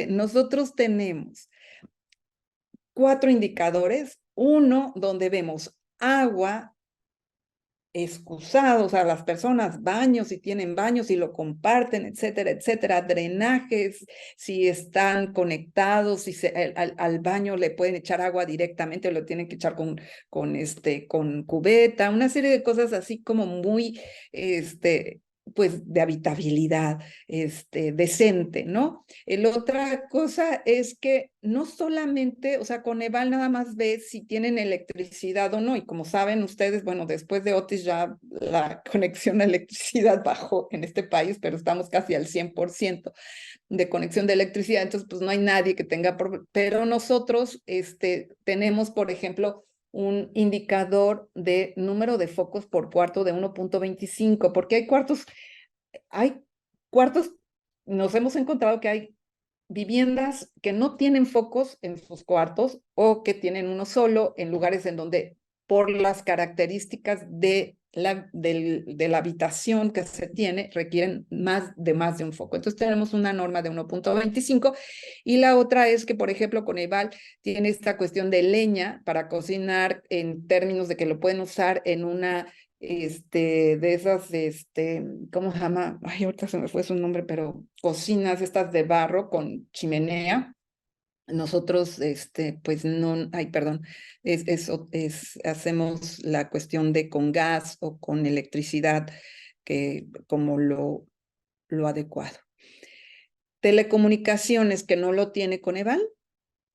Nosotros tenemos 4 indicadores, uno donde vemos agua, excusados a las personas, baños, si tienen baños, si lo comparten, etcétera, etcétera, drenajes, si están conectados, si al baño le pueden echar agua directamente o lo tienen que echar con cubeta, una serie de cosas así como muy, pues de habitabilidad, decente, ¿no? La otra cosa es que no solamente, o sea, Coneval nada más ve si tienen electricidad o no, y como saben ustedes, bueno, después de Otis ya la conexión a electricidad bajó en este país, pero estamos casi al 100% de conexión de electricidad, entonces pues no hay nadie que tenga, pero nosotros tenemos, por ejemplo, un indicador de número de focos por cuarto de 1.25, porque hay cuartos, nos hemos encontrado que hay viviendas que no tienen focos en sus cuartos o que tienen uno solo en lugares en donde por las características de la habitación que se tiene requieren más de un foco. Entonces tenemos una norma de 1.25 y la otra es que, por ejemplo, Coneval tiene esta cuestión de leña para cocinar en términos de que lo pueden usar en una de esas, ¿cómo se llama? Ay, ahorita se me fue su nombre, pero cocinas estas de barro con chimenea. Nosotros, pues no, ay, perdón, hacemos la cuestión de con gas o con electricidad, que como lo adecuado. Telecomunicaciones que no lo tiene Coneval,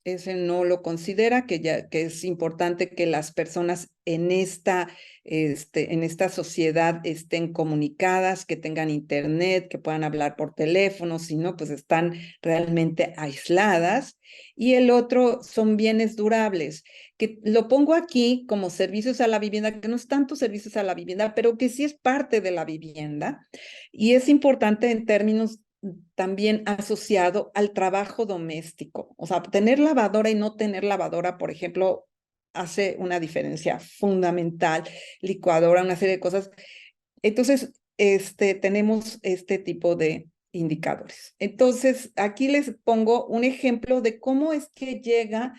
ese no lo considera, que es importante que las personas en esta sociedad estén comunicadas, que tengan internet, que puedan hablar por teléfono, si no, pues están realmente aisladas. Y el otro son bienes durables, que lo pongo aquí como servicios a la vivienda, que no es tanto servicios a la vivienda, pero que sí es parte de la vivienda. Y es importante en términos también asociado al trabajo doméstico. O sea, tener lavadora y no tener lavadora, por ejemplo, hace una diferencia fundamental, licuadora, una serie de cosas. Entonces, tenemos este tipo de indicadores. Entonces, aquí les pongo un ejemplo de cómo es que llega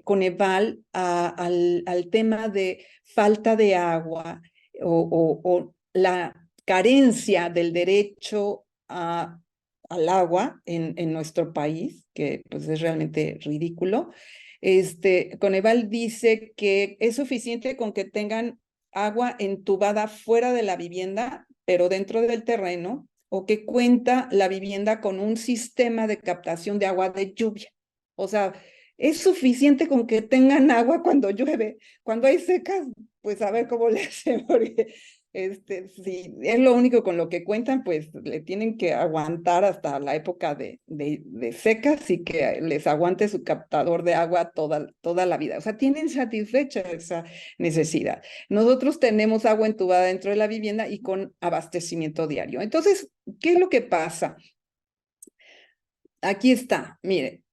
Coneval al tema de falta de agua o la carencia del derecho al agua en nuestro país, que pues es realmente ridículo. Coneval dice que es suficiente con que tengan agua entubada fuera de la vivienda, pero dentro del terreno, o que cuenta la vivienda con un sistema de captación de agua de lluvia. O sea, es suficiente con que tengan agua cuando llueve. Cuando hay secas, pues a ver cómo le hacen, porque si es lo único con lo que cuentan, pues le tienen que aguantar hasta la época de secas y que les aguante su captador de agua toda la vida. O sea, tienen satisfecha esa necesidad. Nosotros tenemos agua entubada dentro de la vivienda y con abastecimiento diario. Entonces, ¿qué es lo que pasa? Aquí está, mire,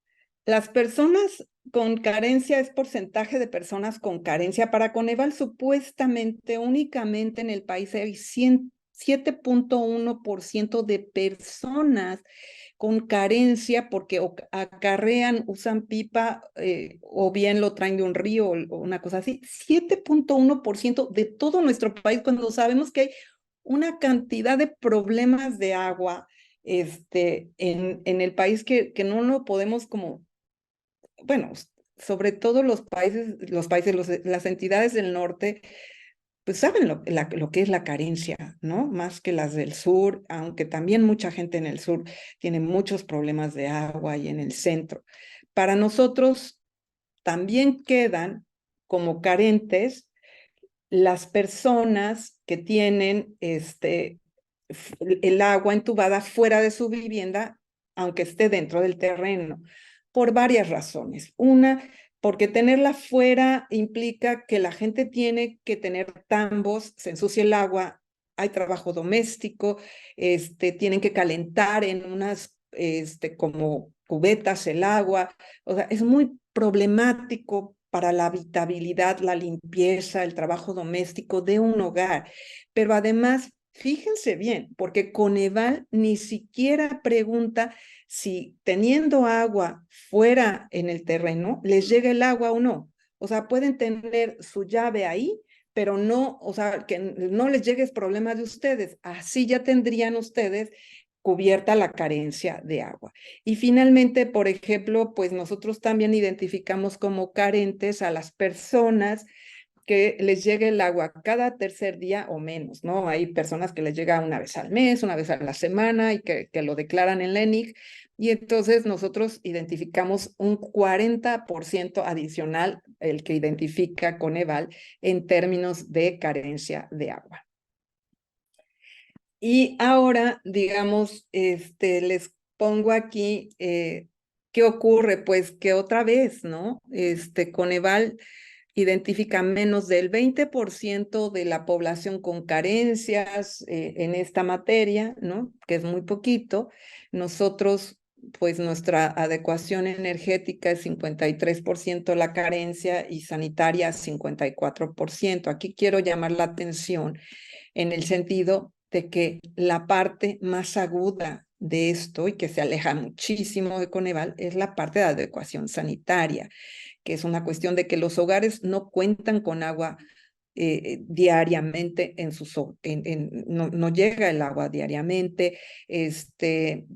las personas con carencia es porcentaje de personas con carencia. Para Coneval, supuestamente, únicamente en el país hay 7.1% de personas con carencia porque acarrean, usan pipa o bien lo traen de un río o una cosa así. 7.1% de todo nuestro país, cuando sabemos que hay una cantidad de problemas de agua en el país que no lo podemos como, bueno, sobre todo las entidades del norte, pues saben lo que es la carencia, ¿no? Más que las del sur, aunque también mucha gente en el sur tiene muchos problemas de agua y en el centro. Para nosotros también quedan como carentes las personas que tienen el agua entubada fuera de su vivienda, aunque esté dentro del terreno, por varias razones. Una, porque tenerla fuera implica que la gente tiene que tener tambos, se ensucia el agua, hay trabajo doméstico, tienen que calentar en unas como cubetas el agua, o sea, es muy problemático para la habitabilidad, la limpieza, el trabajo doméstico de un hogar. Pero además, fíjense bien, porque Coneval ni siquiera pregunta si teniendo agua fuera en el terreno, les llega el agua o no. O sea, pueden tener su llave ahí, pero no, o sea, que no les llegue problema de ustedes. Así ya tendrían ustedes cubierta la carencia de agua. Y finalmente, por ejemplo, pues nosotros también identificamos como carentes a las personas que les llegue el agua cada tercer día o menos, ¿no? Hay personas que les llega una vez al mes, una vez a la semana y que lo declaran en la ENIC, y entonces nosotros identificamos un 40% adicional, el que identifica Coneval, en términos de carencia de agua. Y ahora, digamos, les pongo aquí, ¿qué ocurre? Pues que otra vez, ¿no? Coneval identifica menos del 20% de la población con carencias en esta materia, ¿no? Que es muy poquito. Nosotros, pues nuestra adecuación energética es 53% la carencia y sanitaria 54%. Aquí quiero llamar la atención en el sentido de que la parte más aguda de esto y que se aleja muchísimo de Coneval es la parte de adecuación sanitaria, que es una cuestión de que los hogares no cuentan con agua diariamente en sus, no llega el agua diariamente,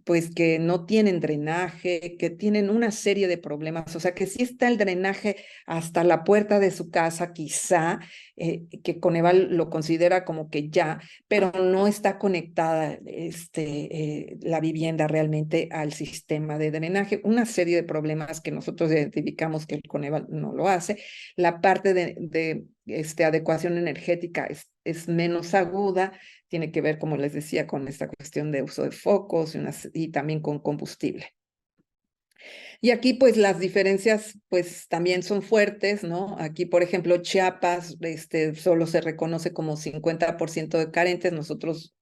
pues que no tienen drenaje, que tienen una serie de problemas, o sea que sí está el drenaje hasta la puerta de su casa, quizá, que Coneval lo considera como que ya, pero no está conectada la vivienda realmente al sistema de drenaje, una serie de problemas que nosotros identificamos que el Coneval no lo hace. La parte de adecuación energética es menos aguda, tiene que ver, como les decía, con esta cuestión de uso de focos y también con combustible. Y aquí, pues, las diferencias, pues, también son fuertes, ¿no? Aquí, por ejemplo, Chiapas, solo se reconoce como 50% de carentes, nosotros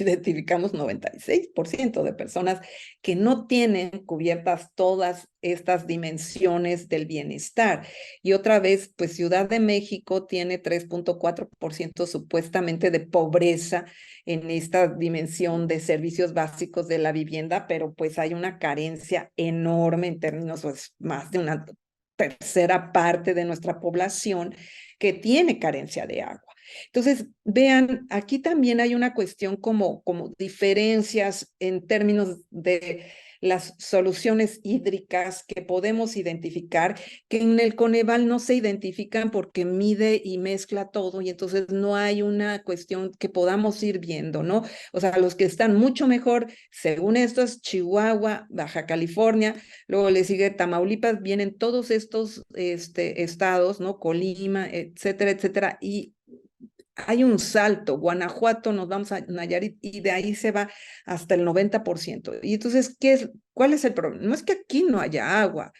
identificamos 96% de personas que no tienen cubiertas todas estas dimensiones del bienestar. Y otra vez, pues Ciudad de México tiene 3.4% supuestamente de pobreza en esta dimensión de servicios básicos de la vivienda, pero pues hay una carencia enorme en términos, pues más de una tercera parte de nuestra población que tiene carencia de agua. Entonces, vean, aquí también hay una cuestión como diferencias en términos de las soluciones hídricas que podemos identificar, que en el Coneval no se identifican porque mide y mezcla todo y entonces no hay una cuestión que podamos ir viendo, ¿no? O sea, los que están mucho mejor, según esto, es Chihuahua, Baja California, luego le sigue Tamaulipas, vienen todos estos estados, ¿no? Colima, etcétera, etcétera, y hay un salto, Guanajuato, nos vamos a Nayarit y de ahí se va hasta el 90%. Y entonces, ¿cuál es el problema? No es que aquí no haya agua,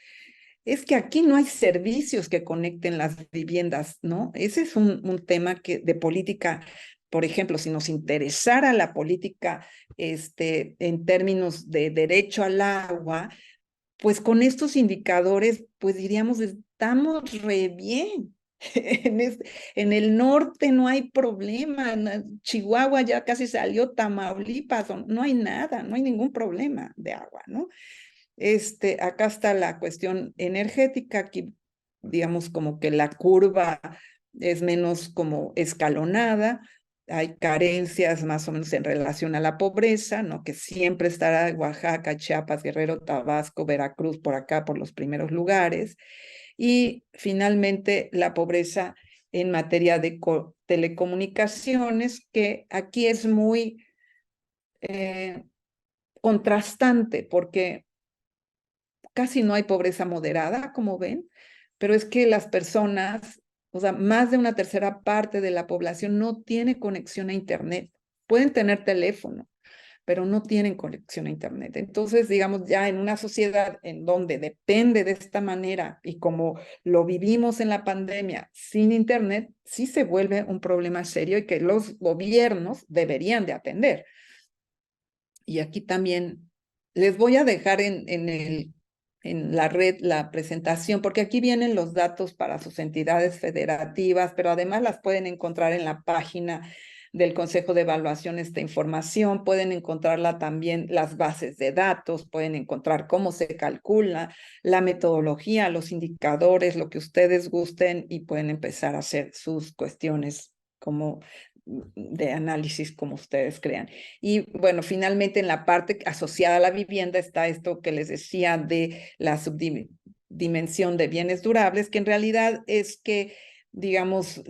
es que aquí no hay servicios que conecten las viviendas, ¿no? Ese es un tema de política. Por ejemplo, si nos interesara la política en términos de derecho al agua, pues con estos indicadores, pues diríamos, estamos re bien. En el norte no hay problema, Chihuahua ya casi salió, Tamaulipas, no hay nada, no hay ningún problema de agua, ¿no? Acá está la cuestión energética, aquí digamos como que la curva es menos como escalonada, hay carencias más o menos en relación a la pobreza, ¿no? Que siempre estará Oaxaca, Chiapas, Guerrero, Tabasco, Veracruz, por acá, por los primeros lugares. Y finalmente la pobreza en materia de telecomunicaciones, que aquí es muy contrastante, porque casi no hay pobreza moderada, como ven, pero es que las personas, o sea, más de una tercera parte de la población no tiene conexión a Internet. Pueden tener teléfono, pero no tienen conexión a Internet. Entonces, digamos, ya en una sociedad en donde depende de esta manera y como lo vivimos en la pandemia sin Internet, sí se vuelve un problema serio y que los gobiernos deberían de atender. Y aquí también les voy a dejar en la red la presentación, porque aquí vienen los datos para sus entidades federativas, pero además las pueden encontrar en la página del Consejo de Evaluación esta información, pueden encontrarla también las bases de datos, pueden encontrar cómo se calcula, la metodología, los indicadores, lo que ustedes gusten y pueden empezar a hacer sus cuestiones como de análisis como ustedes crean. Y bueno, finalmente en la parte asociada a la vivienda está esto que les decía de la subdimensión de bienes durables, que en realidad es que, digamos,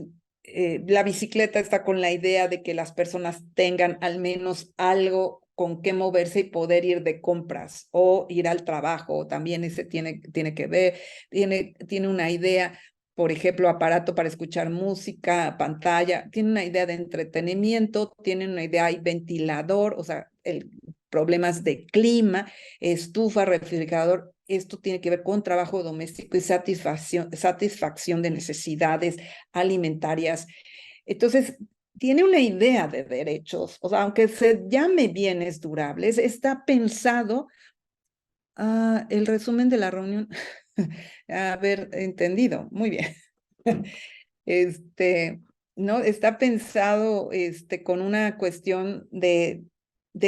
la bicicleta está con la idea de que las personas tengan al menos algo con qué moverse y poder ir de compras o ir al trabajo. También ese tiene que ver, tiene una idea, por ejemplo, aparato para escuchar música, pantalla, tiene una idea de entretenimiento, tiene una idea, hay ventilador, o sea, problemas de clima, estufa, refrigerador. Esto tiene que ver con trabajo doméstico y satisfacción de necesidades alimentarias. Entonces, tiene una idea de derechos, o sea, aunque se llame bienes durables, está pensado, el resumen de la reunión, haber entendido, muy bien. ¿No? Está pensado con una cuestión de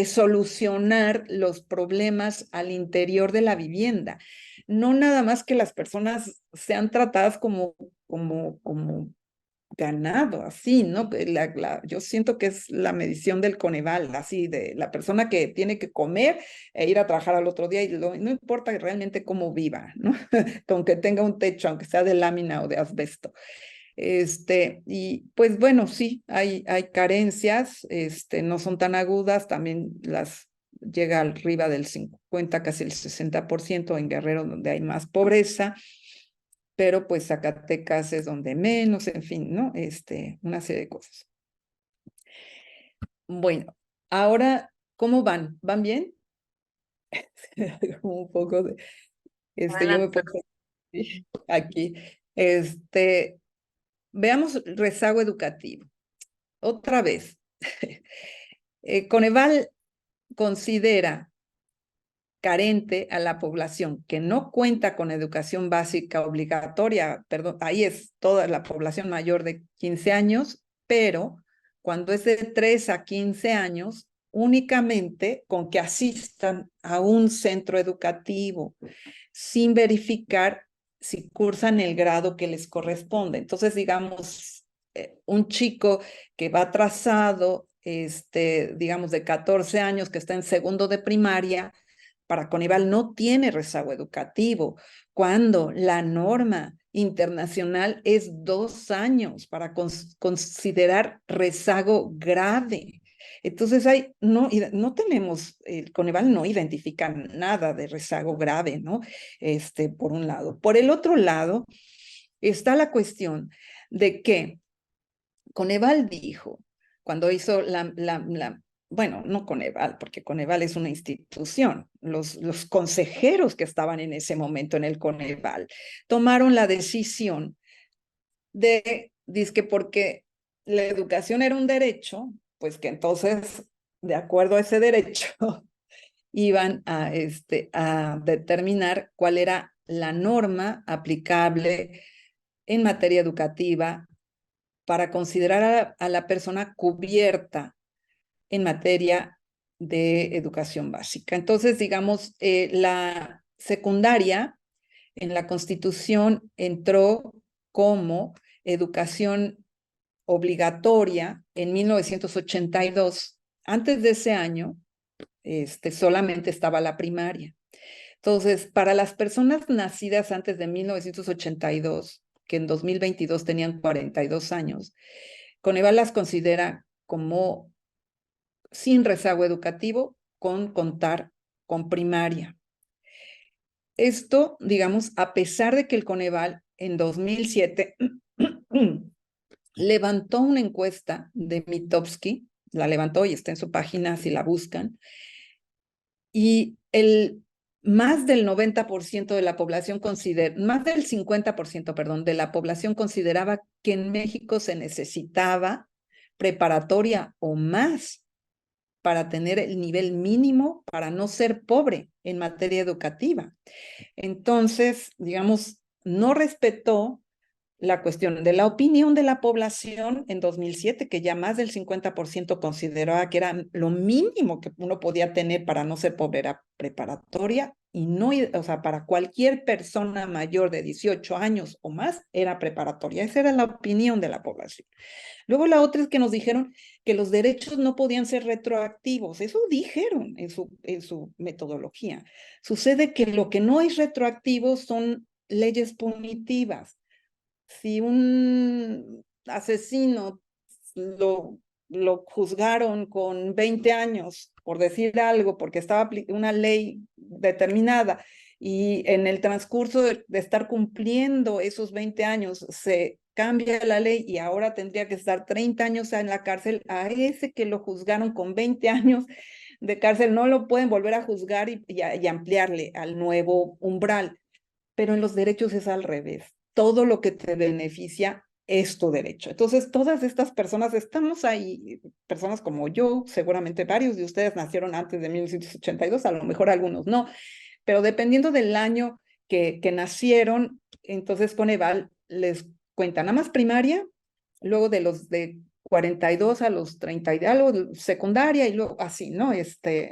solucionar los problemas al interior de la vivienda. No nada más que las personas sean tratadas como ganado, así, ¿no? Yo siento que es la medición del Coneval, así, de la persona que tiene que comer e ir a trabajar al otro día y no importa realmente cómo viva, ¿no? Con que tenga un techo, aunque sea de lámina o de asbesto. Y pues bueno, sí, hay carencias, no son tan agudas, también las llega arriba del 50, casi el 60% en Guerrero, donde hay más pobreza, pero pues Zacatecas es donde menos, en fin, ¿no? Una serie de cosas. Bueno, ahora, ¿cómo van? ¿Van bien? Un poco de, yo me pongo aquí, veamos rezago educativo. Otra vez, Coneval considera carente a la población que no cuenta con educación básica obligatoria, perdón, ahí es toda la población mayor de 15 años, pero cuando es de 3 a 15 años, únicamente con que asistan a un centro educativo, sin verificar si cursan el grado que les corresponde. Entonces, digamos, un chico que va atrasado, digamos, de 14 años, que está en segundo de primaria, para Coneval no tiene rezago educativo, cuando la norma internacional es 2 años para considerar rezago grave. Entonces, no tenemos, Coneval no identifica nada de rezago grave, ¿no? Por un lado. Por el otro lado, está la cuestión de que Coneval dijo, cuando hizo bueno, no Coneval, porque Coneval es una institución, los consejeros que estaban en ese momento en el Coneval tomaron la decisión dizque porque la educación era un derecho, pues que entonces, de acuerdo a ese derecho, iban a determinar cuál era la norma aplicable en materia educativa para considerar a la persona cubierta en materia de educación básica. Entonces, digamos, la secundaria en la Constitución entró como educación obligatoria en 1982. Antes de ese año, solamente estaba la primaria. Entonces, para las personas nacidas antes de 1982, que en 2022 tenían 42 años, Coneval las considera como sin rezago educativo con contar con primaria. Esto, digamos, a pesar de que el Coneval en 2007 levantó una encuesta de Mitofsky, la levantó y está en su página si la buscan. Y más del 90% de la población más del 50%, perdón, de la población consideraba que en México se necesitaba preparatoria o más para tener el nivel mínimo para no ser pobre en materia educativa. Entonces, digamos, no respetó la cuestión de la opinión de la población en 2007, que ya más del 50% consideraba que era lo mínimo que uno podía tener para no ser pobre, era preparatoria, y no, o sea, para cualquier persona mayor de 18 años o más, era preparatoria. Esa era la opinión de la población. Luego la otra es que nos dijeron que los derechos no podían ser retroactivos. Eso dijeron en su metodología. Sucede que lo que no es retroactivo son leyes punitivas. Si un asesino lo juzgaron con 20 años, por decir algo, porque estaba una ley determinada, y en el transcurso de estar cumpliendo esos 20 años se cambia la ley y ahora tendría que estar 30 años en la cárcel, a ese que lo juzgaron con 20 años de cárcel no lo pueden volver a juzgar y ampliarle al nuevo umbral. Pero en los derechos es al revés. Todo lo que te beneficia es tu derecho. Entonces, todas estas personas, estamos ahí, personas como yo, seguramente varios de ustedes nacieron antes de 1982, a lo mejor algunos no, pero dependiendo del año que nacieron, entonces Coneval les cuenta nada más primaria, luego de los de 42 a los 30 y algo, secundaria, y luego así, ¿no?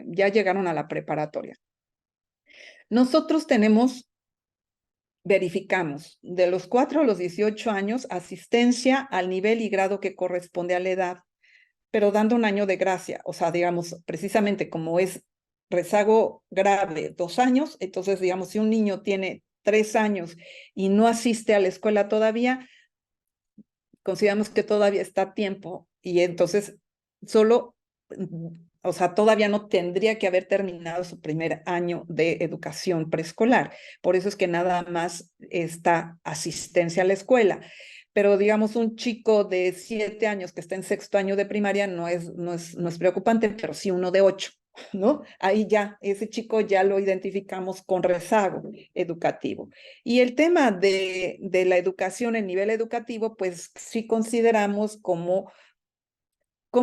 Ya llegaron a la preparatoria. Nosotros verificamos de los 4 a los 18 años asistencia al nivel y grado que corresponde a la edad, pero dando un año de gracia. O sea, digamos, precisamente como es rezago grave 2 años, entonces, digamos, si un niño tiene 3 años y no asiste a la escuela todavía, consideramos que todavía está a tiempo y entonces solo, o sea, todavía no tendría que haber terminado su primer año de educación preescolar. Por eso es que nada más está asistencia a la escuela. Pero digamos, un chico de 7 años que está en sexto año de primaria no es preocupante, pero sí uno de 8. ¿No? Ahí ya, ese chico ya lo identificamos con rezago educativo. Y el tema de la educación, el nivel educativo, pues sí consideramos cómo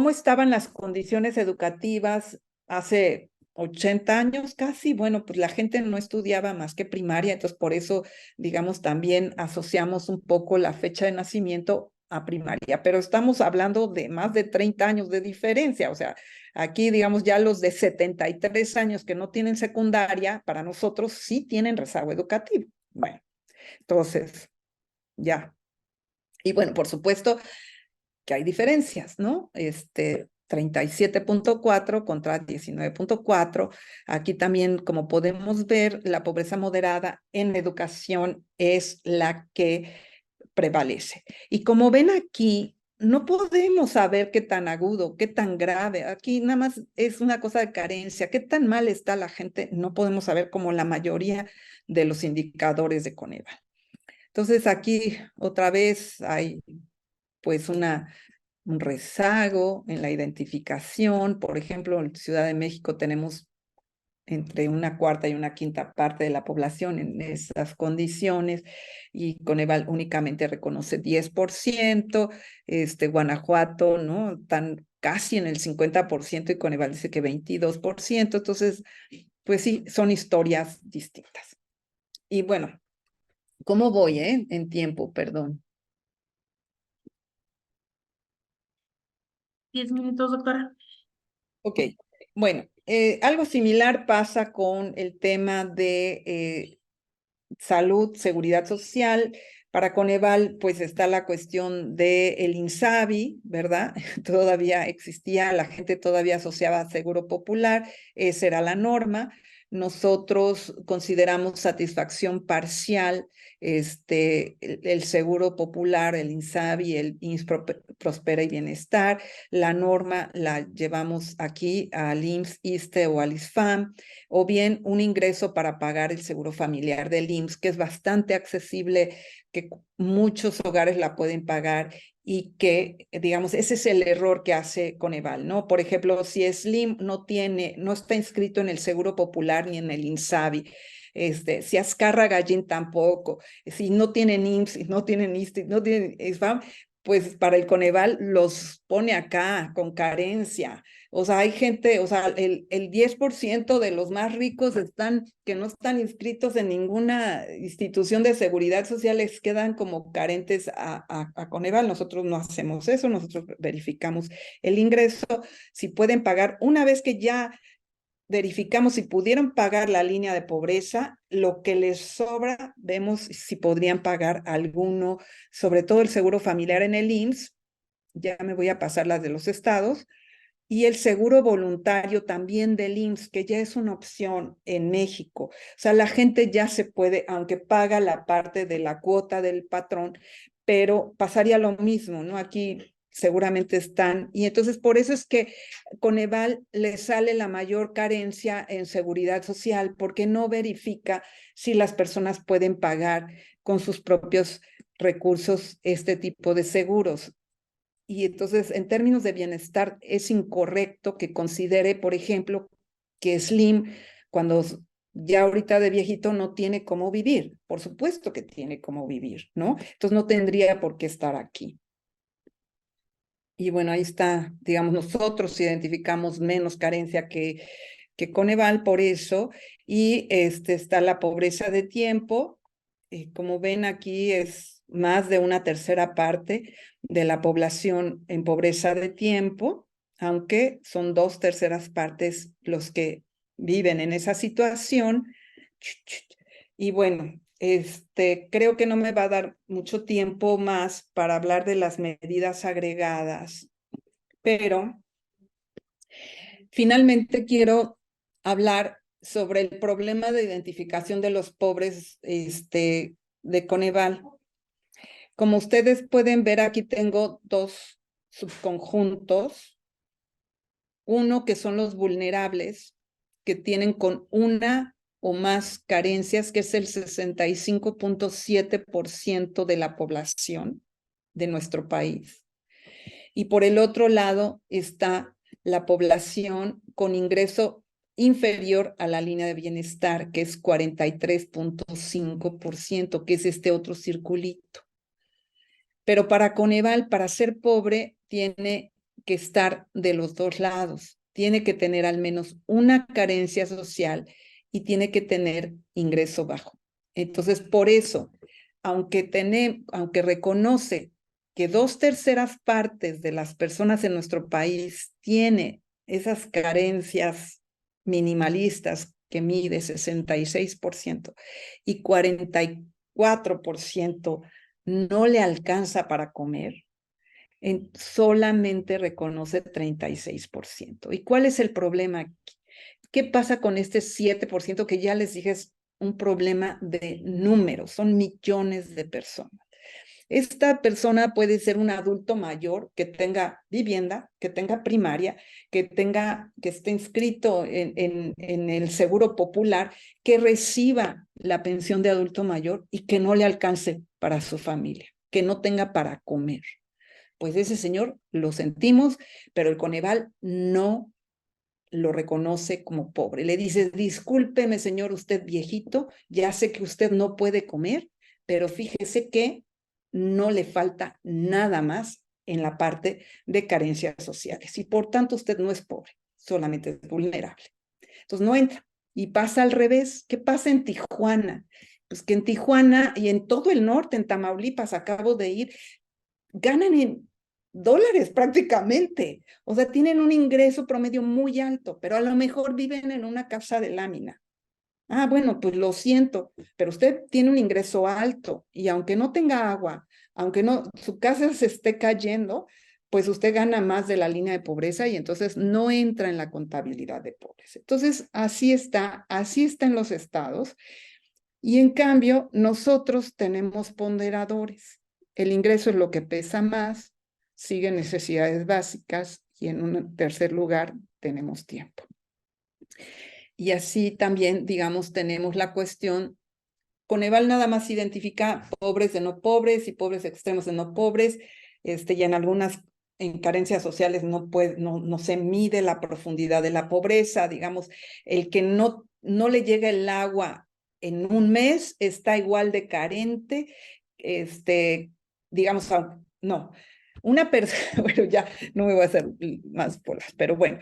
estaban las condiciones educativas hace 80 años casi. Bueno, pues la gente no estudiaba más que primaria, entonces por eso, digamos, también asociamos un poco la fecha de nacimiento a primaria, pero estamos hablando de más de 30 años de diferencia, o sea, aquí, digamos, ya los de 73 años que no tienen secundaria, para nosotros sí tienen rezago educativo. Bueno, entonces, ya. Y bueno, por supuesto que hay diferencias, ¿no? 37.4 contra 19.4. Aquí también, como podemos ver, la pobreza moderada en educación es la que prevalece. Y como ven aquí, no podemos saber qué tan agudo, qué tan grave. Aquí nada más es una cosa de carencia. Qué tan mal está la gente, no podemos saber, como la mayoría de los indicadores de Coneval. Entonces aquí otra vez hay pues un rezago en la identificación. Por ejemplo, en Ciudad de México tenemos entre una cuarta y una quinta parte de la población en esas condiciones, y Coneval únicamente reconoce 10%, Guanajuato, ¿no? Están casi en el 50% y Coneval dice que 22%, entonces, pues sí, son historias distintas. Y bueno, ¿cómo voy, en tiempo? Perdón.
10 minutos, doctora.
Ok, bueno, algo similar pasa con el tema de salud, seguridad social. Para Coneval, pues está la cuestión del INSABI, ¿verdad? Todavía existía, la gente todavía asociaba Seguro Popular, esa era la norma. Nosotros consideramos satisfacción parcial el Seguro Popular, el INSABI, el IMSS Prospera y Bienestar. La norma la llevamos aquí al IMSS, ISSSTE o al ISFAM, o bien un ingreso para pagar el seguro familiar del IMSS, que es bastante accesible, que muchos hogares la pueden pagar, y que, digamos, ese es el error que hace Coneval, ¿no? Por ejemplo, si Slim no está inscrito en el Seguro Popular ni en el INSABI, si Azcárraga Gallín tampoco, si no tienen IMSS, si no tienen ISSSTE, no tienen SBAM, pues para el Coneval los pone acá con carencia. O sea, hay gente, o sea, el 10% de los más ricos que no están inscritos en ninguna institución de seguridad social, les quedan como carentes a Coneval. Nosotros no hacemos eso, nosotros verificamos el ingreso, si pueden pagar. Una vez que ya verificamos si pudieron pagar la línea de pobreza, lo que les sobra, vemos si podrían pagar alguno, sobre todo el seguro familiar en el IMSS, ya me voy a pasar las de los estados, y el seguro voluntario también del IMSS, que ya es una opción en México. O sea, la gente ya se puede, aunque paga la parte de la cuota del patrón, pero pasaría lo mismo, ¿no? Aquí seguramente están, y entonces por eso es que Coneval le sale la mayor carencia en seguridad social, porque no verifica si las personas pueden pagar con sus propios recursos este tipo de seguros. Y entonces, en términos de bienestar, es incorrecto que considere, por ejemplo, que Slim, cuando ya ahorita de viejito, no tiene cómo vivir. Por supuesto que tiene cómo vivir, ¿no? Entonces no tendría por qué estar aquí. Y bueno, ahí está, digamos, nosotros identificamos menos carencia que Coneval por eso, y está la pobreza de tiempo. Como ven aquí es más de una tercera parte de la población en pobreza de tiempo, aunque son 2/3 partes los que viven en esa situación. Y bueno, creo que no me va a dar mucho tiempo más para hablar de las medidas agregadas, pero finalmente quiero hablar sobre el problema de identificación de los pobres de Coneval. Como ustedes pueden ver, aquí tengo dos subconjuntos. Uno que son los vulnerables, que tienen con una o más carencias, que es el 65.7% de la población de nuestro país. Y por el otro lado está la población con ingreso inferior a la línea de bienestar, que es 43.5%, que es este otro circulito. Pero para Coneval, para ser pobre, tiene que estar de los dos lados. Tiene que tener al menos una carencia social y tiene que tener ingreso bajo. Entonces, por eso, aunque reconoce que 2/3 partes de las personas en nuestro país tiene esas carencias minimalistas que mide 66% y 44% no le alcanza para comer, solamente reconoce 36%. ¿Y cuál es el problema aquí? ¿Qué pasa con este 7% que ya les dije es un problema de números? Son millones de personas. Esta persona puede ser un adulto mayor que tenga vivienda, que tenga primaria, que esté inscrito en el Seguro Popular, que reciba la pensión de adulto mayor y que no le alcance para su familia, que no tenga para comer. Pues ese señor lo sentimos, pero el Coneval no lo reconoce como pobre. Le dice, discúlpeme, señor, usted viejito, ya sé que usted no puede comer, pero fíjese que no le falta nada más en la parte de carencias sociales y por tanto usted no es pobre, solamente es vulnerable. Entonces no entra. Y pasa al revés. ¿Qué pasa en Tijuana? Pues que en Tijuana y en todo el norte, en Tamaulipas, acabo de ir, ganan en dólares prácticamente. O sea, tienen un ingreso promedio muy alto, pero a lo mejor viven en una casa de lámina. Ah, bueno, pues lo siento, pero usted tiene un ingreso alto y aunque no tenga agua, aunque no su casa se esté cayendo, pues usted gana más de la línea de pobreza y entonces no entra en la contabilidad de pobres. Entonces, así está en los estados. Y en cambio, nosotros tenemos ponderadores. El ingreso es lo que pesa más, sigue necesidades básicas y en un tercer lugar tenemos tiempo. Y así también, digamos, tenemos la cuestión, Coneval nada más identifica pobres de no pobres y pobres extremos de no pobres. y en algunas en carencias sociales no se mide la profundidad de la pobreza, digamos, el que no le llega el agua en un mes está igual de carente, digamos, no. Una persona, bueno, ya no me voy a hacer más bolas, pero bueno,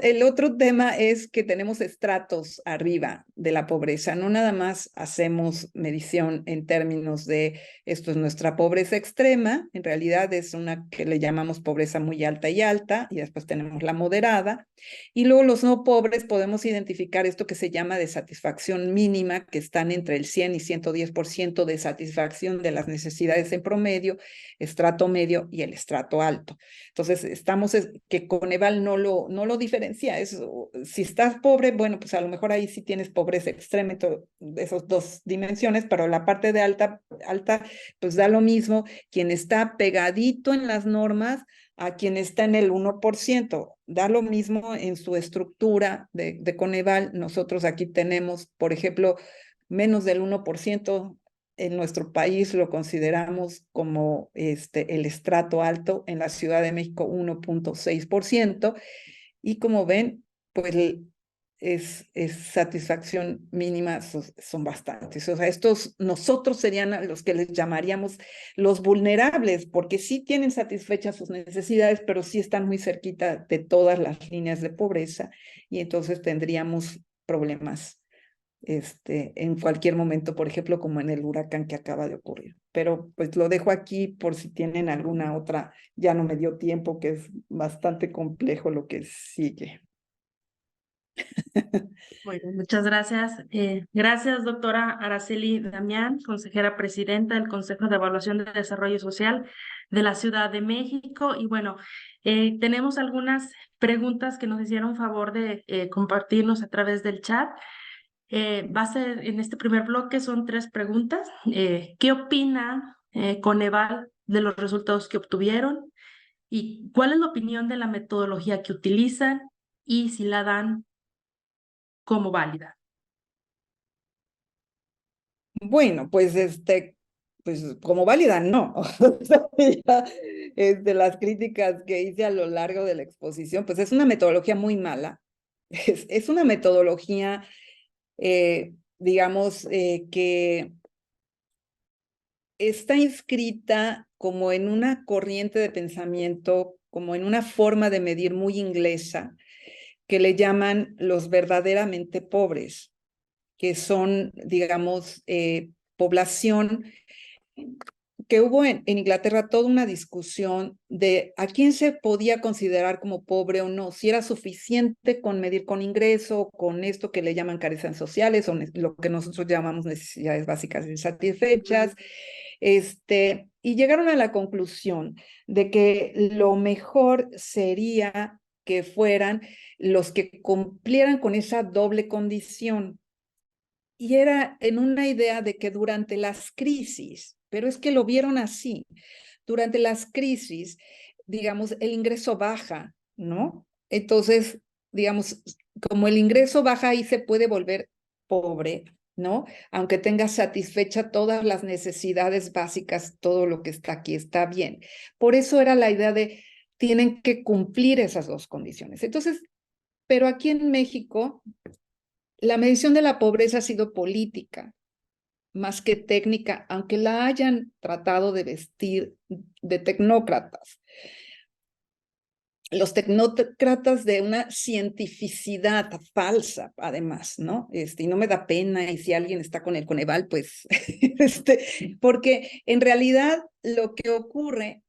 el otro tema es que tenemos estratos arriba de la pobreza, no nada más hacemos medición en términos de esto es nuestra pobreza extrema, en realidad es una que le llamamos pobreza muy alta, y después tenemos la moderada, y luego los no pobres podemos identificar esto que se llama de satisfacción mínima, que están entre el 100 y 110% de satisfacción de las necesidades en promedio, estrato medio y el estrato alto. Entonces, que Coneval no lo diferencia. Si estás pobre, bueno, pues a lo mejor ahí sí tienes pobreza extrema, de esas dos dimensiones, pero la parte de alta, pues da lo mismo quien está pegadito en las normas a quien está en el 1%. Da lo mismo en su estructura de Coneval. Nosotros aquí tenemos, por ejemplo, menos del 1%. En nuestro país lo consideramos como el estrato alto, en la Ciudad de México 1.6%, y como ven, pues es satisfacción mínima, son bastantes. O sea, nosotros serían a los que les llamaríamos los vulnerables, porque sí tienen satisfechas sus necesidades, pero sí están muy cerquita de todas las líneas de pobreza, y entonces tendríamos problemas en cualquier momento, por ejemplo, como en el huracán que acaba de ocurrir. Pero pues lo dejo aquí por si tienen alguna otra, ya no me dio tiempo, que es bastante complejo lo que sigue.
Bueno, muchas gracias. Gracias, doctora Araceli Damián, consejera presidenta del Consejo de Evaluación de Desarrollo Social de la Ciudad de México. Y bueno, tenemos algunas preguntas que nos hicieron favor de compartirnos a través del chat. Va a ser en este primer bloque, son 3 preguntas. ¿Qué opina Coneval de los resultados que obtuvieron? ¿Y cuál es la opinión de la metodología que utilizan? Y si la dan como válida.
Bueno, pues pues como válida, no. De las críticas que hice a lo largo de la exposición, pues es una metodología muy mala. Es una metodología, digamos, que está inscrita como en una corriente de pensamiento, como en una forma de medir muy inglesa, que le llaman los verdaderamente pobres, que son, digamos, población, que hubo en Inglaterra toda una discusión de a quién se podía considerar como pobre o no, si era suficiente con medir con ingreso, con esto que le llaman carencias sociales, o lo que nosotros llamamos necesidades básicas insatisfechas, y llegaron a la conclusión de que lo mejor sería que fueran los que cumplieran con esa doble condición. Y era en una idea de que durante las crisis, pero es que lo vieron así, durante las crisis, digamos, el ingreso baja, ¿no? Entonces, digamos, como el ingreso baja, ahí se puede volver pobre, ¿no? Aunque tenga satisfecha todas las necesidades básicas, todo lo que está aquí está bien. Por eso era la idea de tienen que cumplir esas dos condiciones. Entonces, pero aquí en México, la medición de la pobreza ha sido política más que técnica, aunque la hayan tratado de vestir de tecnócratas. Los tecnócratas de una cientificidad falsa, además, ¿no? Y no me da pena, y si alguien está con el Coneval, pues, porque en realidad lo que ocurre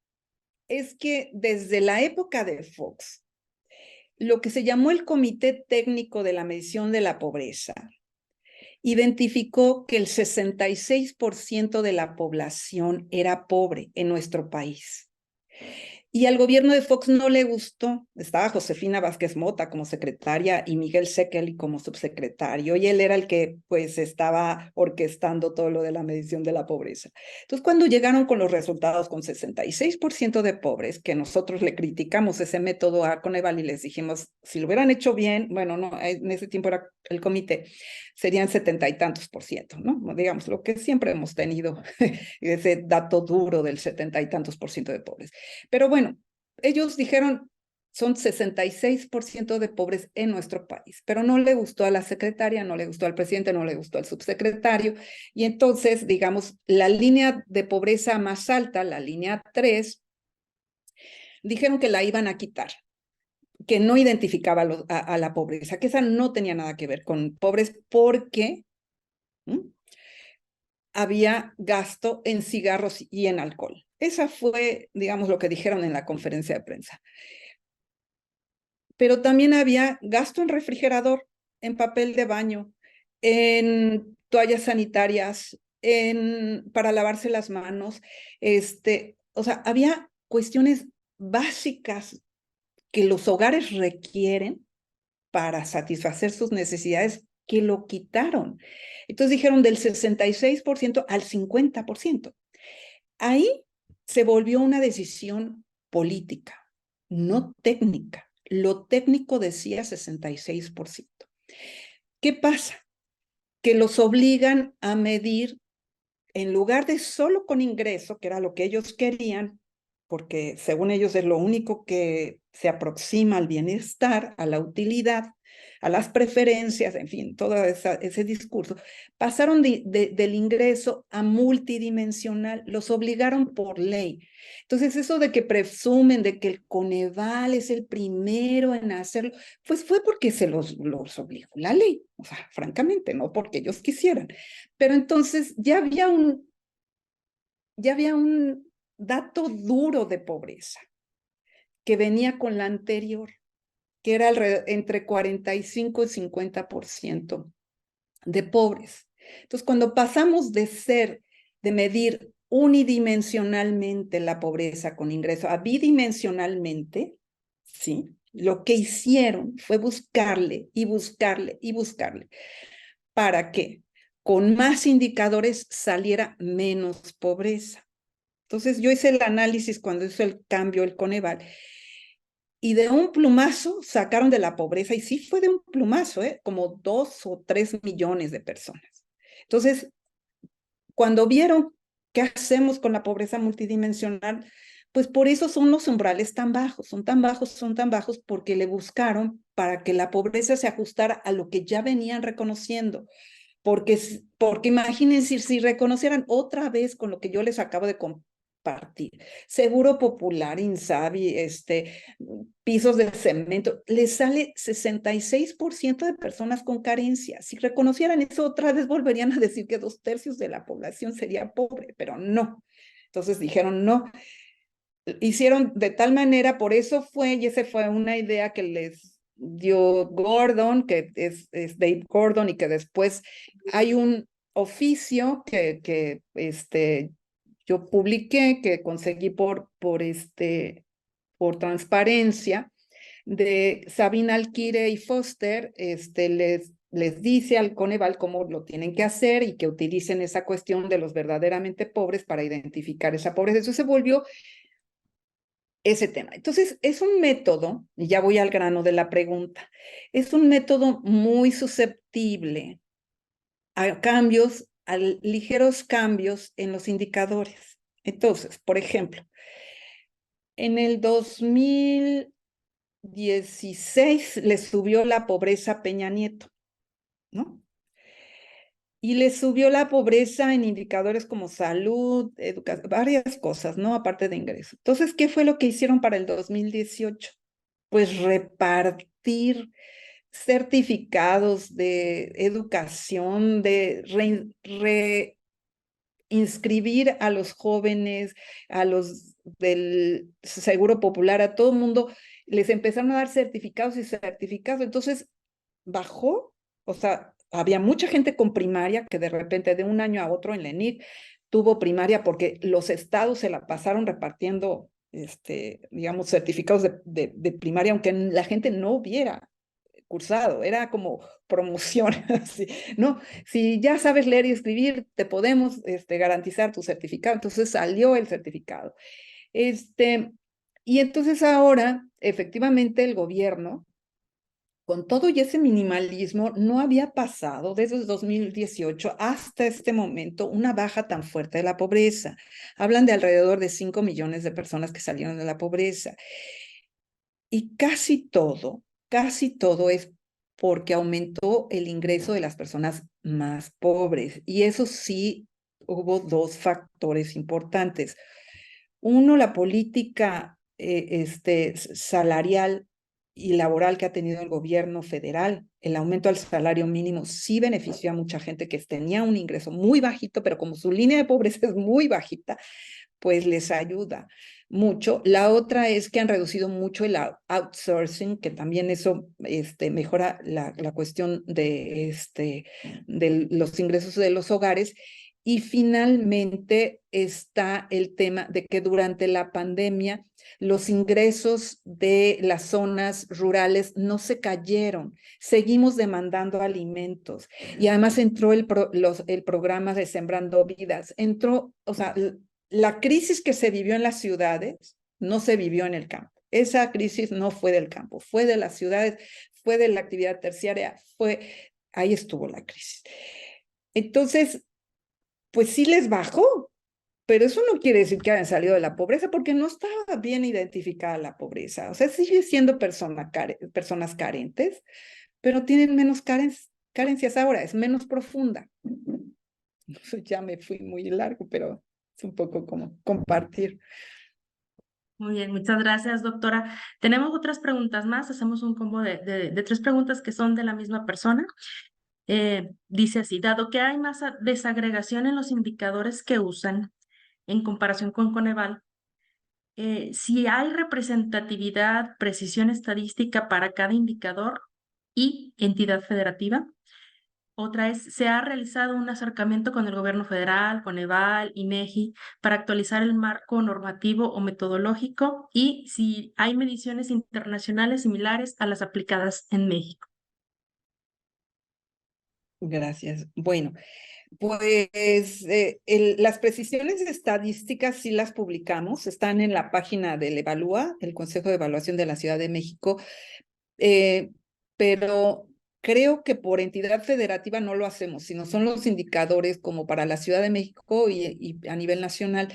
es que desde la época de Fox, lo que se llamó el Comité Técnico de la Medición de la Pobreza identificó que el 66% de la población era pobre en nuestro país. Y al gobierno de Fox no le gustó. Estaba Josefina Vázquez Mota como secretaria y Miguel Sekeli como subsecretario, y él era el que pues estaba orquestando todo lo de la medición de la pobreza. Entonces, cuando llegaron con los resultados con 66% de pobres, que nosotros le criticamos ese método a Coneval y les dijimos, si lo hubieran hecho bien, bueno, no, en ese tiempo era el comité, serían 70 y tantos por ciento, ¿no? Digamos, lo que siempre hemos tenido, ese dato duro del 70 y tantos por ciento de pobres. Pero bueno, ellos dijeron, son 66% de pobres en nuestro país, pero no le gustó a la secretaria, no le gustó al presidente, no le gustó al subsecretario, y entonces, digamos, la línea de pobreza más alta, la línea 3, dijeron que la iban a quitar, que no identificaba a la pobreza, que esa no tenía nada que ver con pobres porque había gasto en cigarros y en alcohol. Esa fue, digamos, lo que dijeron en la conferencia de prensa. Pero también había gasto en refrigerador, en papel de baño, en toallas sanitarias, para lavarse las manos. O sea, había cuestiones básicas que los hogares requieren para satisfacer sus necesidades que lo quitaron. Entonces dijeron del 66% al 50%. Ahí se volvió una decisión política, no técnica. Lo técnico decía 66%. ¿Qué pasa? Que los obligan a medir, en lugar de solo con ingreso, que era lo que ellos querían, porque según ellos es lo único que se aproxima al bienestar, a la utilidad, a las preferencias, en fin, todo ese discurso, pasaron del ingreso a multidimensional, los obligaron por ley. Entonces, eso de que presumen de que el Coneval es el primero en hacerlo, pues fue porque se los obligó la ley, o sea, francamente, no porque ellos quisieran. Pero entonces ya había un dato duro de pobreza que venía con la anterior, que era entre 45 y 50% de pobres. Entonces, cuando pasamos de medir unidimensionalmente la pobreza con ingreso a bidimensionalmente, ¿sí? Lo que hicieron fue buscarle y buscarle y buscarle para que con más indicadores saliera menos pobreza. Entonces yo hice el análisis cuando hizo el cambio el Coneval, y de un plumazo sacaron de la pobreza, y sí fue de un plumazo, como 2 o 3 millones de personas. Entonces, cuando vieron qué hacemos con la pobreza multidimensional, pues por eso son los umbrales tan bajos, son tan bajos porque le buscaron para que la pobreza se ajustara a lo que ya venían reconociendo. Porque imagínense si reconocieran otra vez con lo que yo les acabo de compartir, Seguro Popular, Insabi, pisos de cemento, les sale 66% de personas con carencia. Si reconocieran eso, otra vez volverían a decir que 2/3 de la población sería pobre, pero no. Entonces dijeron no. Hicieron de tal manera, por eso fue, y esa fue una idea que les dio Gordon, que es Dave Gordon, y que después hay un oficio que yo publiqué, que conseguí por transparencia, de Sabina Alquire y Foster, les dice al Coneval cómo lo tienen que hacer y que utilicen esa cuestión de los verdaderamente pobres para identificar esa pobreza. Eso se volvió ese tema. Entonces, es un método, y ya voy al grano de la pregunta, es un método muy susceptible a cambios, a ligeros cambios en los indicadores. Entonces, por ejemplo, en el 2016 le subió la pobreza a Peña Nieto, ¿no? Y le subió la pobreza en indicadores como salud, educación, varias cosas, ¿no? Aparte de ingresos. Entonces, ¿qué fue lo que hicieron para el 2018? Pues repartir certificados de educación, de reinscribir a los jóvenes, a los del Seguro Popular, a todo el mundo, les empezaron a dar certificados y certificados. Entonces, bajó, o sea, había mucha gente con primaria que de repente de un año a otro en la ENIT tuvo primaria porque los estados se la pasaron repartiendo digamos, certificados de primaria, aunque la gente no hubiera cursado, era como promoción, así, ¿no? Si ya sabes leer y escribir, te podemos garantizar tu certificado. Entonces salió el certificado. Y entonces ahora, efectivamente, el gobierno, con todo y ese minimalismo, no había pasado desde el 2018 hasta este momento una baja tan fuerte de la pobreza. Hablan de alrededor de 5 millones de personas que salieron de la pobreza. Y casi todo es porque aumentó el ingreso de las personas más pobres. Y eso sí, hubo dos factores importantes. Uno, la política salarial y laboral que ha tenido el gobierno federal. El aumento al salario mínimo sí benefició a mucha gente que tenía un ingreso muy bajito, pero como su línea de pobreza es muy bajita, pues les ayuda mucho. La otra es que han reducido mucho el outsourcing, que también eso mejora la cuestión de los ingresos de los hogares. Y finalmente está el tema de que durante la pandemia los ingresos de las zonas rurales no se cayeron. Seguimos demandando alimentos. Y además entró el programa de Sembrando Vidas. Entró, o sea, la crisis que se vivió en las ciudades no se vivió en el campo. Esa crisis no fue del campo, fue de las ciudades, fue de la actividad terciaria, ahí estuvo la crisis. Entonces, pues sí les bajó, pero eso no quiere decir que hayan salido de la pobreza, porque no estaba bien identificada la pobreza. O sea, sigue siendo personas carentes, pero tienen menos carencias ahora, es menos profunda. Ya me fui muy largo, pero es un poco como compartir.
Muy bien, muchas gracias, doctora. Tenemos otras preguntas más. Hacemos un combo de tres preguntas que son de la misma persona. Dice así, dado que hay más desagregación en los indicadores que usan en comparación con Coneval, si hay representatividad, precisión estadística para cada indicador y entidad federativa. Otra es, ¿se ha realizado un acercamiento con el gobierno federal, Coneval, INEGI, para actualizar el marco normativo o metodológico? Y si hay mediciones internacionales similares a las aplicadas en México.
Gracias. Bueno, pues las precisiones estadísticas sí las publicamos, están en la página del Evalúa, el Consejo de Evaluación de la Ciudad de México, pero creo que por entidad federativa no lo hacemos, sino son los indicadores como para la Ciudad de México y a nivel nacional,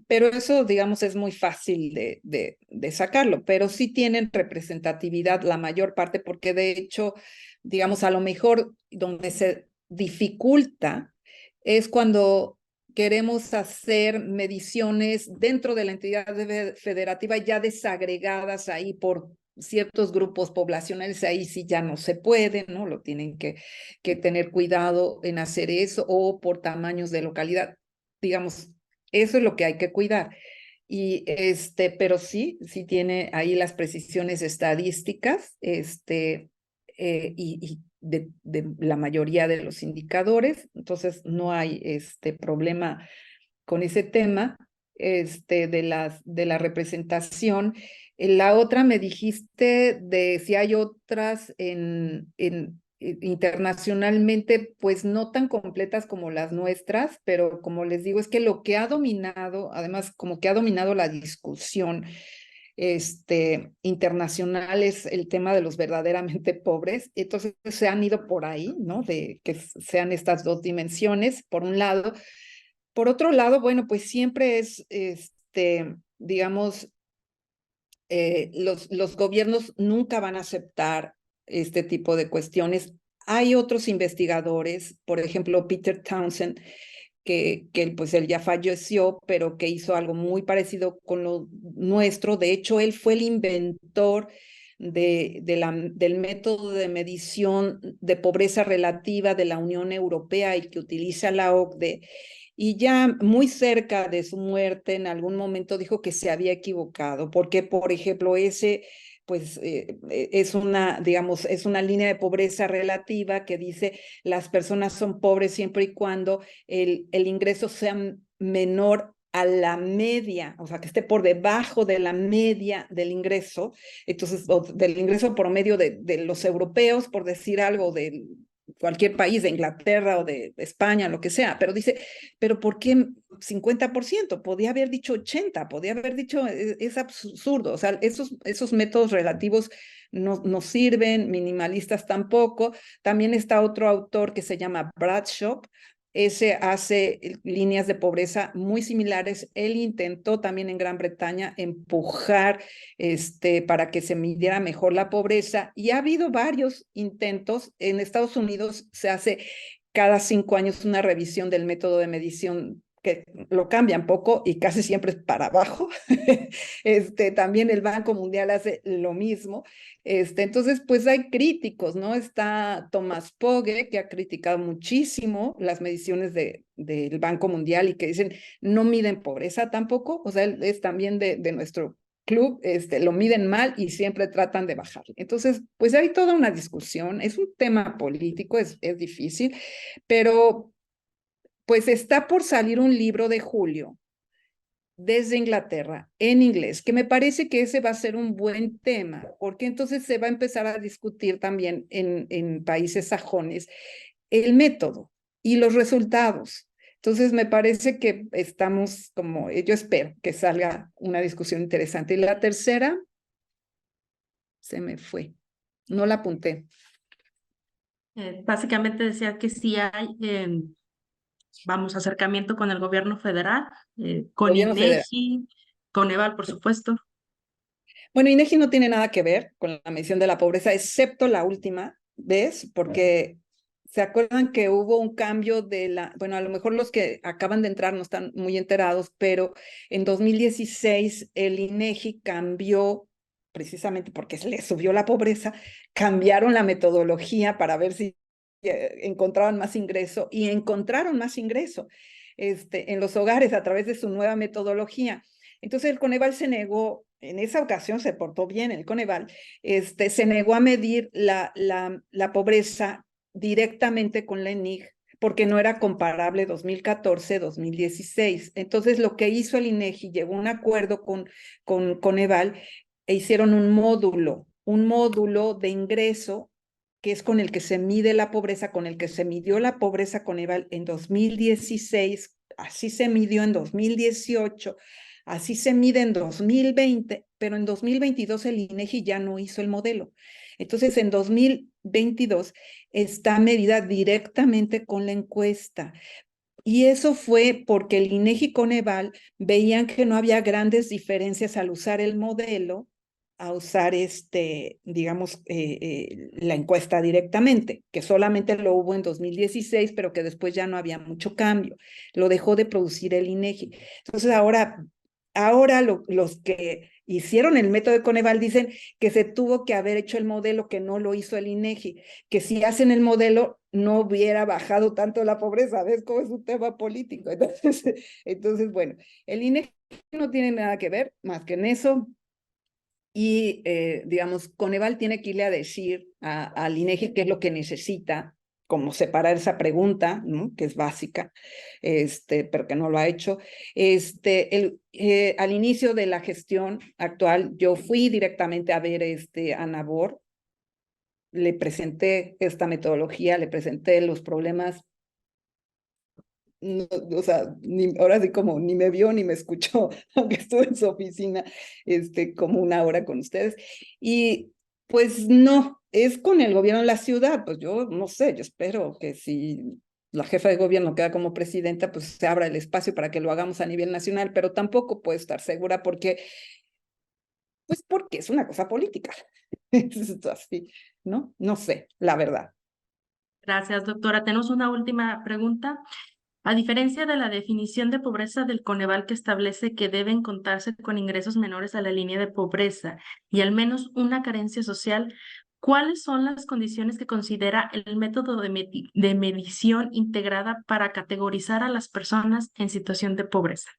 pero eso, digamos, es muy fácil de sacarlo, pero sí tienen representatividad la mayor parte, porque de hecho, digamos, a lo mejor donde se dificulta es cuando queremos hacer mediciones dentro de la entidad federativa ya desagregadas ahí por ciertos grupos poblacionales, ahí sí ya no se puede, ¿no? Lo tienen que tener cuidado en hacer eso, o por tamaños de localidad. Digamos, eso es lo que hay que cuidar. Pero sí tiene ahí las precisiones estadísticas, y de la mayoría de los indicadores, entonces no hay problema con ese tema de la representación. La otra me dijiste de si hay otras internacionalmente, pues no tan completas como las nuestras, pero como les digo, es que lo que ha dominado, además como que ha dominado la discusión internacional es el tema de los verdaderamente pobres. Entonces se han ido por ahí, ¿no? De que sean estas dos dimensiones, por un lado. Por otro lado, bueno, pues siempre es, digamos, los gobiernos nunca van a aceptar este tipo de cuestiones. Hay otros investigadores, por ejemplo, Peter Townsend, que pues él ya falleció, pero que hizo algo muy parecido con lo nuestro. De hecho, él fue el inventor del método de medición de pobreza relativa de la Unión Europea y que utiliza la OCDE. Y ya muy cerca de su muerte, en algún momento dijo que se había equivocado, porque, por ejemplo, pues es digamos, es una línea de pobreza relativa que dice las personas son pobres siempre y cuando el ingreso sea menor a la media, o sea, que esté por debajo de la media del ingreso, entonces, del ingreso promedio de los europeos, por decir algo, de cualquier país, de Inglaterra o de España, lo que sea, pero dice, pero ¿por qué 50%? Podía haber dicho 80%, podía haber dicho, es absurdo, o sea, esos métodos relativos no sirven, minimalistas tampoco. También está otro autor que se llama Bradshaw. Ese hace líneas de pobreza muy similares. Él intentó también en Gran Bretaña empujar para que se midiera mejor la pobreza, y ha habido varios intentos. En Estados Unidos se hace cada 5 años una revisión del método de medición, que lo cambian poco y casi siempre es para abajo. También el Banco Mundial hace lo mismo. Entonces, pues hay críticos, ¿no? Está Thomas Pogge, que ha criticado muchísimo las mediciones del Banco Mundial y que dicen, no miden pobreza tampoco. O sea, él es también de nuestro club, lo miden mal y siempre tratan de bajar. Entonces, pues hay toda una discusión, es un tema político, es difícil, pero pues está por salir un libro de Julio desde Inglaterra en inglés, que me parece que ese va a ser un buen tema, porque entonces se va a empezar a discutir también en países sajones el método y los resultados. Entonces me parece que estamos como, yo espero que salga una discusión interesante. Y la tercera, se me fue, no la apunté.
Básicamente decía que sí hay, vamos, acercamiento con el gobierno federal, con
Gobierno federal.
INEGI, con EVAL, por supuesto.
Bueno, INEGI no tiene nada que ver con la medición de la pobreza, excepto la última vez, porque se acuerdan que hubo un cambio bueno, a lo mejor los que acaban de entrar no están muy enterados, pero en 2016 el INEGI cambió, precisamente porque se le subió la pobreza, cambiaron la metodología para ver si encontraban más ingreso, y encontraron más ingreso en los hogares a través de su nueva metodología. Entonces el Coneval se negó, en esa ocasión se portó bien el Coneval, se negó a medir la pobreza directamente con la ENIG, porque no era comparable 2014-2016. Entonces lo que hizo el INEGI, llegó a un acuerdo con Coneval e hicieron un módulo de ingreso, que es con el que se mide la pobreza, con el que se midió la pobreza Coneval en 2016, así se midió en 2018, así se mide en 2020, pero en 2022 el INEGI ya no hizo el modelo. Entonces, en 2022 está medida directamente con la encuesta. Y eso fue porque el INEGI y Coneval veían que no había grandes diferencias al usar el modelo, a usar digamos, la encuesta directamente, que solamente lo hubo en 2016, pero que después ya no había mucho cambio. Lo dejó de producir el INEGI. Entonces ahora los que hicieron el método de Coneval dicen que se tuvo que haber hecho el modelo, que no lo hizo el INEGI, que si hacen el modelo no hubiera bajado tanto la pobreza. ¿Ves cómo es un tema político? Entonces bueno, el INEGI no tiene nada que ver más que en eso. Y, digamos, Coneval tiene que irle a decir al INEGI qué es lo que necesita, como separar esa pregunta, ¿no? Que es básica, pero que no lo ha hecho. Al inicio de la gestión actual, yo fui directamente a ver a Nabor, le presenté esta metodología, le presenté los problemas. No, o sea, ahora sí como ni me vio ni me escuchó, aunque estuve en su oficina como una hora con ustedes. Y pues no, es con el gobierno de la ciudad. Pues yo no sé, yo espero que si la jefa de gobierno queda como presidenta, pues se abra el espacio para que lo hagamos a nivel nacional, pero tampoco puedo estar segura porque es una cosa política. Es así, ¿no? No sé, la verdad.
Gracias, doctora. Tenemos una última pregunta. A diferencia de la definición de pobreza del Coneval, que establece que deben contarse con ingresos menores a la línea de pobreza y al menos una carencia social, ¿cuáles son las condiciones que considera el método de medición integrada para categorizar a las personas en situación de pobreza?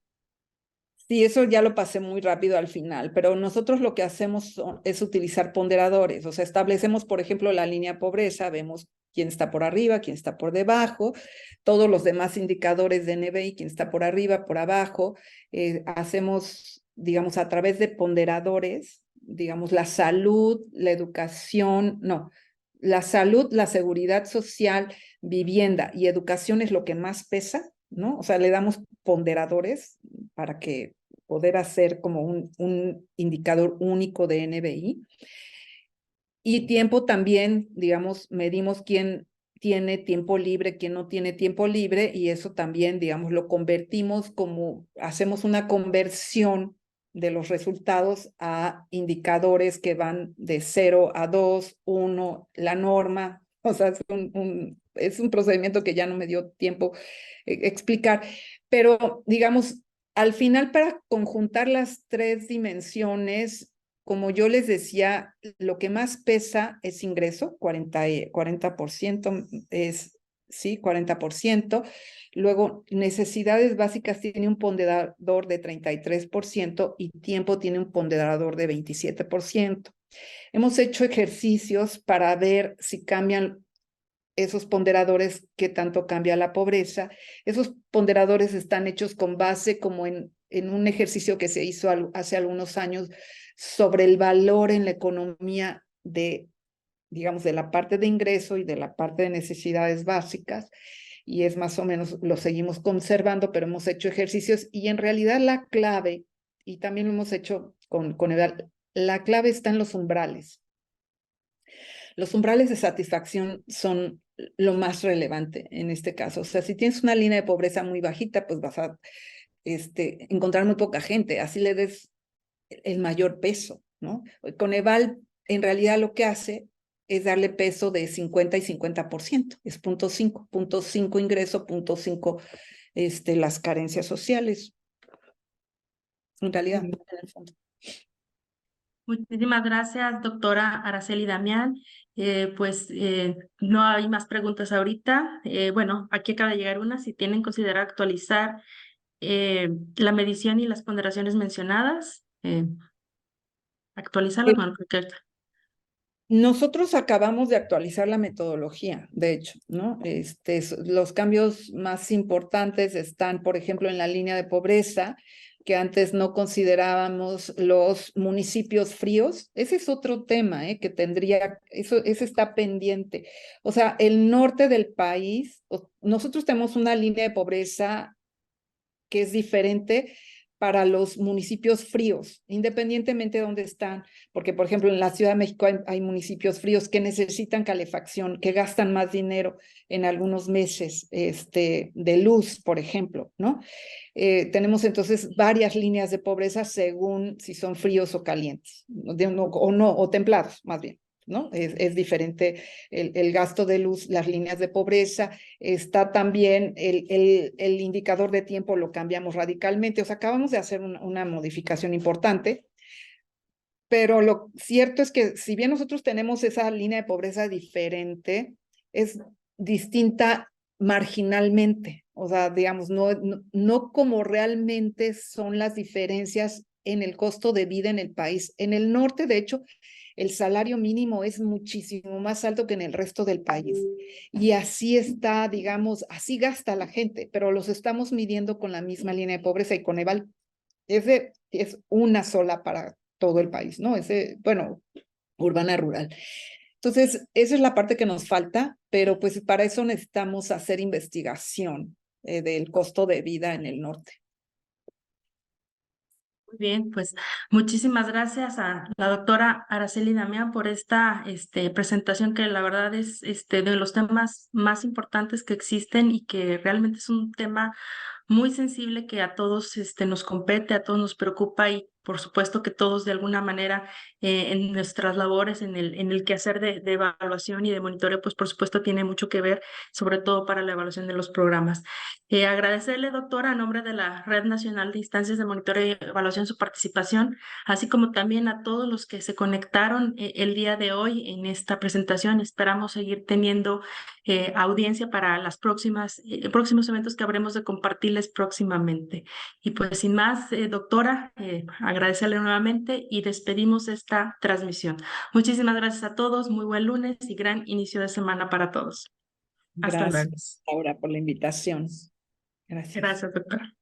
Sí, eso ya lo pasé muy rápido al final, pero nosotros lo que hacemos es utilizar ponderadores, o sea, establecemos, por ejemplo, la línea pobreza, vemos quién está por arriba, quién está por debajo, todos los demás indicadores de NBI, quién está por arriba, por abajo. Hacemos, digamos, a través de ponderadores, digamos, la salud, la educación, no, la salud, la seguridad social, vivienda y educación es lo que más pesa, ¿no? O sea, le damos ponderadores para que poder hacer como un indicador único de NBI. Y tiempo también, digamos, medimos quién tiene tiempo libre, quién no tiene tiempo libre, y eso también, digamos, lo convertimos como, hacemos una conversión de los resultados a indicadores que van de 0 a 2, 1, la norma. O sea, es un procedimiento que ya no me dio tiempo explicar, pero digamos, al final para conjuntar las tres dimensiones, como yo les decía, lo que más pesa es ingreso, 40% es, sí, 40%. Luego, necesidades básicas tiene un ponderador de 33% y tiempo tiene un ponderador de 27%. Hemos hecho ejercicios para ver si cambian esos ponderadores, qué tanto cambia la pobreza. Esos ponderadores están hechos con base como en un ejercicio que se hizo hace algunos años sobre el valor en la economía de, digamos, de la parte de ingreso y de la parte de necesidades básicas, y es más o menos, lo seguimos conservando, pero hemos hecho ejercicios, y en realidad la clave, y también lo hemos hecho con EVAL, la clave está en los umbrales. Los umbrales de satisfacción son lo más relevante en este caso. O sea, si tienes una línea de pobreza muy bajita, pues vas a encontrar muy poca gente, así le des el mayor peso, ¿no? Con EVAL, en realidad lo que hace es darle peso de 50 y 50%, es 0.5 ingreso, 0.5 las carencias sociales, en realidad, en el fondo.
Muchísimas gracias, doctora Araceli Damián. No hay más preguntas ahorita. Bueno, aquí acaba de llegar una. Si tienen considerar actualizar la medición y las ponderaciones mencionadas, actualizarlas, bueno, porque
Nosotros acabamos de actualizar la metodología, de hecho, ¿no? Los cambios más importantes están, por ejemplo, en la línea de pobreza, que antes no considerábamos los municipios fríos. Ese es otro tema, que tendría, ese está pendiente. O sea, el norte del país, nosotros tenemos una línea de pobreza que es diferente para los municipios fríos, independientemente de dónde están, porque por ejemplo en la Ciudad de México hay municipios fríos que necesitan calefacción, que gastan más dinero en algunos meses de luz, por ejemplo, ¿no? Tenemos entonces varias líneas de pobreza según si son fríos o calientes, o templados, más bien, ¿no? Es diferente el gasto de luz, las líneas de pobreza. Está también el indicador de tiempo, lo cambiamos radicalmente. O sea, acabamos de hacer una modificación importante, pero lo cierto es que si bien nosotros tenemos esa línea de pobreza diferente, es distinta marginalmente. O sea, digamos, no como realmente son las diferencias en el costo de vida en el país. En el norte, de hecho, el salario mínimo es muchísimo más alto que en el resto del país. Y así está, digamos, así gasta la gente, pero los estamos midiendo con la misma línea de pobreza, y con EVAL es una sola para todo el país, ¿no? Bueno, urbana, rural. Entonces, esa es la parte que nos falta, pero pues para eso necesitamos hacer investigación del costo de vida en el norte.
muy bien, pues muchísimas gracias a la doctora Araceli Damián por esta presentación, que la verdad es de los temas más importantes que existen y que realmente es un tema muy sensible que a todos nos compete, a todos nos preocupa, y por supuesto que todos de alguna manera en nuestras labores, en el quehacer de evaluación y de monitoreo, pues por supuesto tiene mucho que ver, sobre todo para la evaluación de los programas. Agradecerle, doctora, a nombre de la Red Nacional de Instancias de Monitoreo y Evaluación, su participación, así como también a todos los que se conectaron el día de hoy en esta presentación. Esperamos seguir teniendo audiencia para las próximos eventos que habremos de compartirles próximamente. Y pues sin más, doctora, agradecerle nuevamente y despedimos esta transmisión. Muchísimas gracias a todos, muy buen lunes y gran inicio de semana para todos. Hasta luego.
Gracias, Laura, por la invitación. Gracias.
Gracias, doctora.